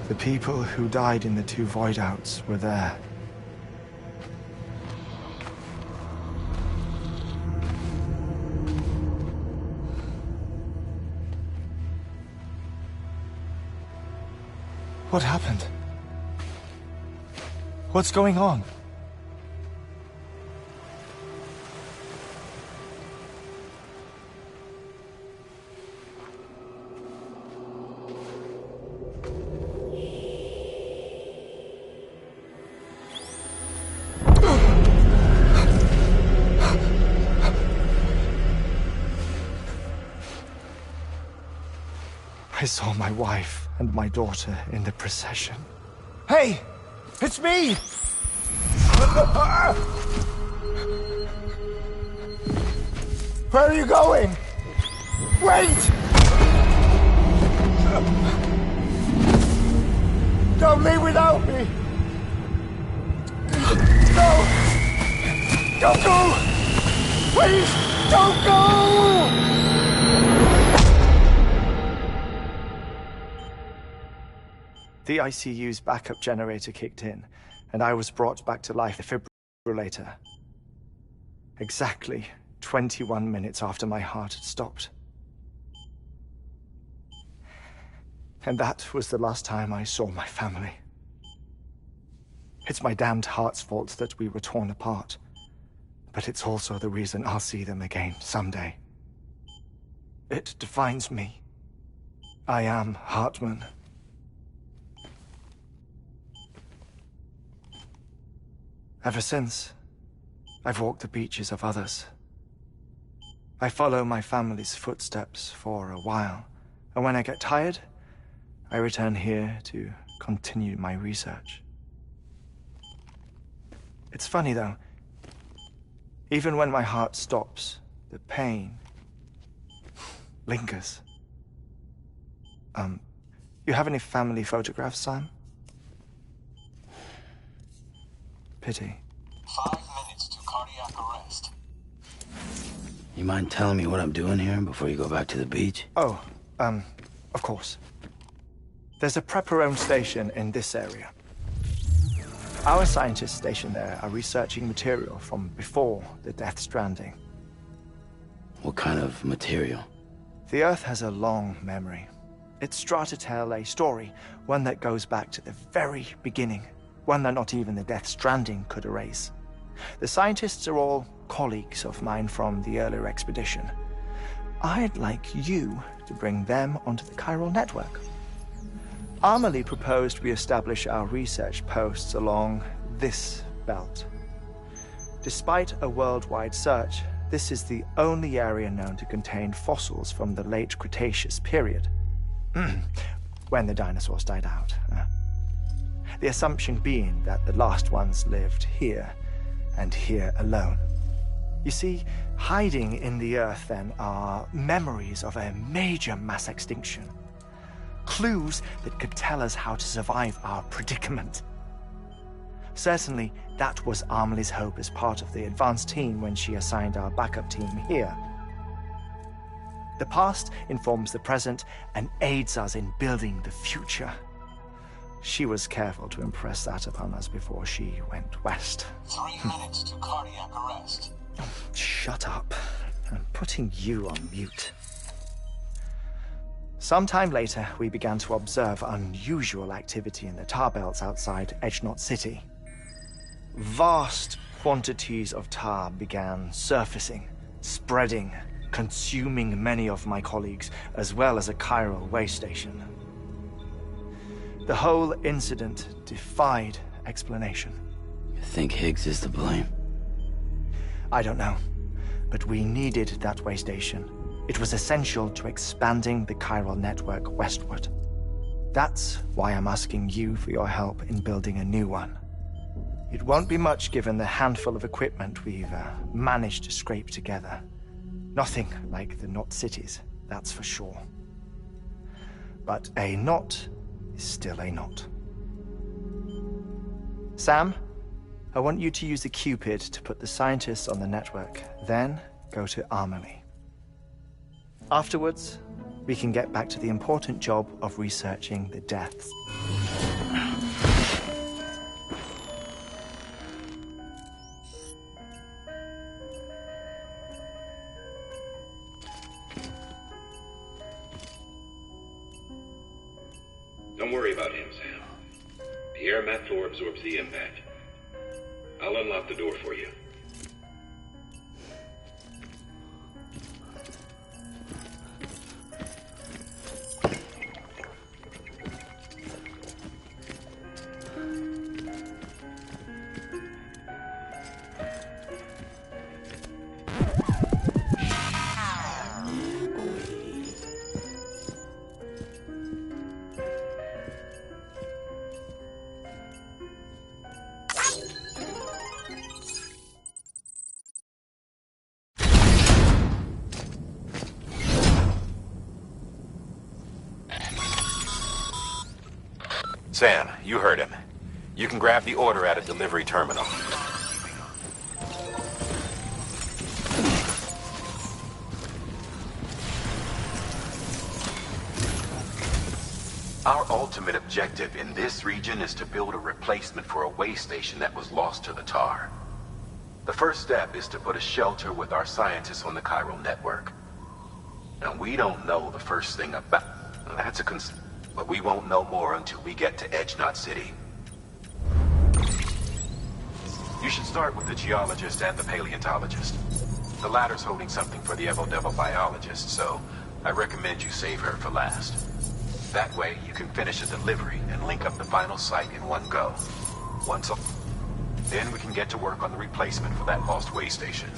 Speaker 12: The people who died in the two void outs were there. What happened? What's going on? I saw my wife and my daughter in the procession. Hey! It's me! Where are you going? Wait! Don't leave without me! No! Don't go! Please, don't go! The ICU's backup generator kicked in, and I was brought back to life with a defibrillator. Exactly 21 minutes after my heart had stopped. And that was the last time I saw my family. It's my damned heart's fault that we were torn apart, but it's also the reason I'll see them again someday. It defines me. I am Hartman. Ever since, I've walked the beaches of others I follow my family's footsteps for a while, and when I get tired, I return here to continue my research. It's funny though, even when my heart stops, the pain lingers. You have any family photographs, Sam? Pity.
Speaker 11: 5 minutes to cardiac arrest.
Speaker 3: You mind telling me what I'm doing here before you go back to the beach?
Speaker 12: Oh, of course. There's a prepper-owned station in this area. Our scientists stationed there are researching material from before the Death Stranding.
Speaker 3: What kind of material?
Speaker 12: The Earth has a long memory. It's trying to tell a story, one that goes back to the very beginning, one that not even the Death Stranding could erase. The scientists are all colleagues of mine from the earlier expedition. I'd like you to bring them onto the chiral network. Amelie proposed we establish our research posts along this belt. Despite a worldwide search, this is the only area known to contain fossils from the late Cretaceous period, when the dinosaurs died out. The assumption being that the last ones lived here, and here alone. You see, hiding in the Earth, then, are memories of a major mass extinction. Clues that could tell us how to survive our predicament. Certainly, that was Amelie's hope as part of the advanced team when she assigned our backup team here. The past informs the present and aids us in building the future. She was careful to impress that upon us before she went west.
Speaker 11: 3 minutes to cardiac arrest.
Speaker 12: Oh, shut up. I'm putting you on mute. Sometime later, we began to observe unusual activity in the tar belts outside Edgenot City. Vast quantities of tar began surfacing, spreading, consuming many of my colleagues, as well as a chiral way station. The whole incident defied explanation.
Speaker 3: You think Higgs is to blame?
Speaker 12: I don't know, but we needed that way station. It was essential to expanding the chiral network westward. That's why I'm asking you for your help in building a new one. It won't be much given the handful of equipment we've managed to scrape together. Nothing like the knot cities, that's for sure. But a knot is still a knot. Sam, I want you to use the Cupid to put the scientists on the network, then go to Amelie. Afterwards, we can get back to the important job of researching the deaths.
Speaker 11: Don't worry about him, Sam. The air mat floor absorbs the impact. I'll unlock the door for you.
Speaker 10: Sam, you heard him. You can grab the order at a delivery terminal.
Speaker 11: Our ultimate objective in this region is to build a replacement for a way station that was lost to the tar. The first step is to put a shelter with our scientists on the chiral network. Now, we don't know the first thing about... That's a but we won't know more until we get to Edgenot City. You should start with the geologist and the paleontologist. The latter's holding something for the Evo-Devo biologist, so I recommend you save her for last. That way, you can finish a delivery and link up the final site in one go. Then we can get to work on the replacement for that lost way station.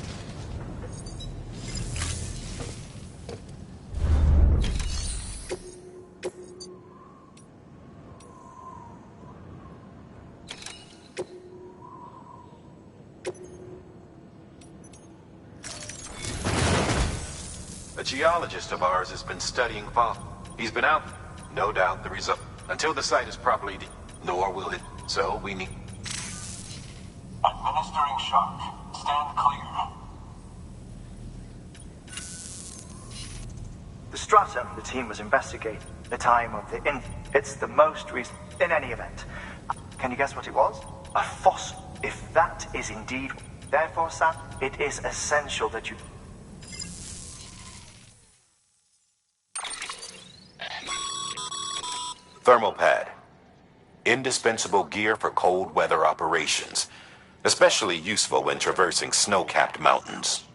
Speaker 11: geologist of ours has been studying fossils. He's been out, no doubt the result. Until the site is properly nor will it. So we need...
Speaker 6: Administering shock. Stand clear.
Speaker 12: The stratum the team was investigating, the time of the it's the most recent... In any event, can you guess what it was? A fossil. If that is indeed... Therefore, Sam, it is essential that you...
Speaker 10: Thermal pad. Indispensable gear for cold weather operations. Especially useful when traversing snow-capped mountains.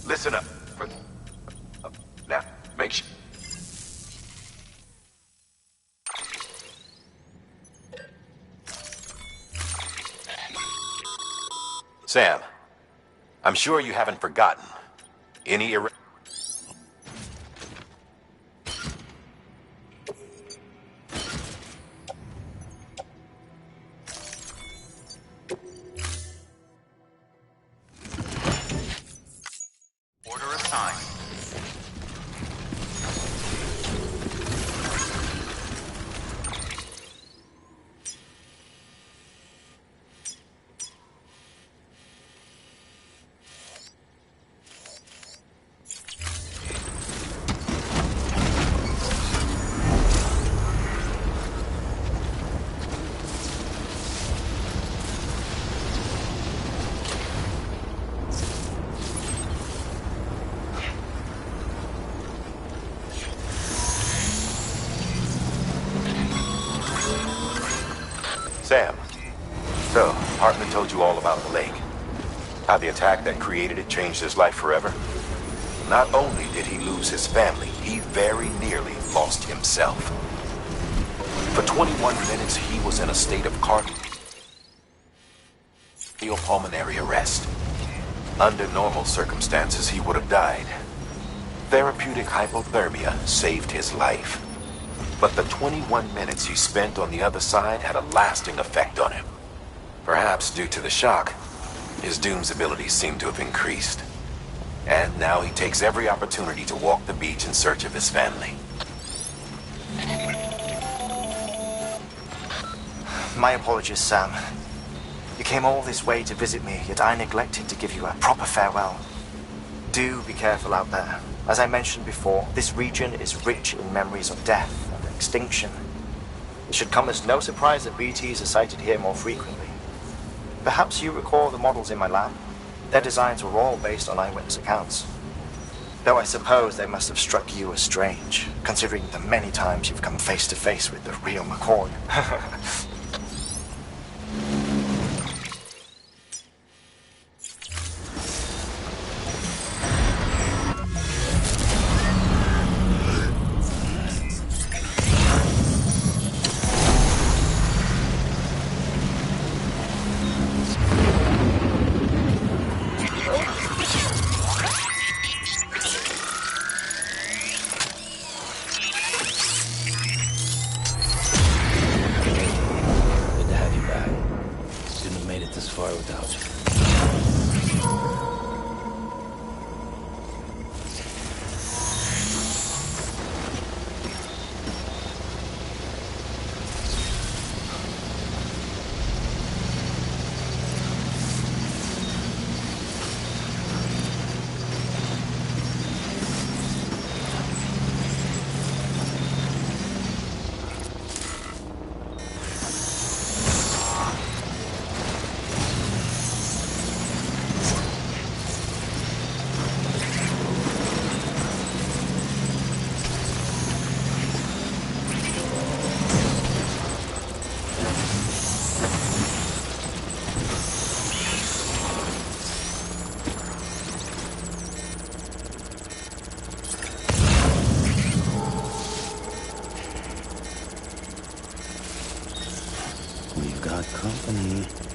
Speaker 11: Listen up. Now, make sure...
Speaker 10: Sam, I'm sure you haven't forgotten. Any Sam, so, Hartman told you all about the lake. How the attack that created it changed his life forever? Not only did he lose his family, he very nearly lost himself. For 21 minutes, he was in a state of cardiopulmonary arrest. Under normal circumstances, he would have died. Therapeutic hypothermia saved his life. But the 21 minutes he spent on the other side had a lasting effect on him. Perhaps due to the shock, his Doom's abilities seem to have increased. And now he takes every opportunity to walk the beach in search of his family.
Speaker 12: My apologies, Sam. You came all this way to visit me, yet I neglected to give you a proper farewell. Do be careful out there. As I mentioned before, this region is rich in memories of death and extinction. It should come as no surprise that BTs are sighted here more frequently. Perhaps you recall the models in my lab? Their designs were all based on eyewitness accounts. Though I suppose they must have struck you as strange, considering the many times you've come face to face with the real McCoy.
Speaker 3: company.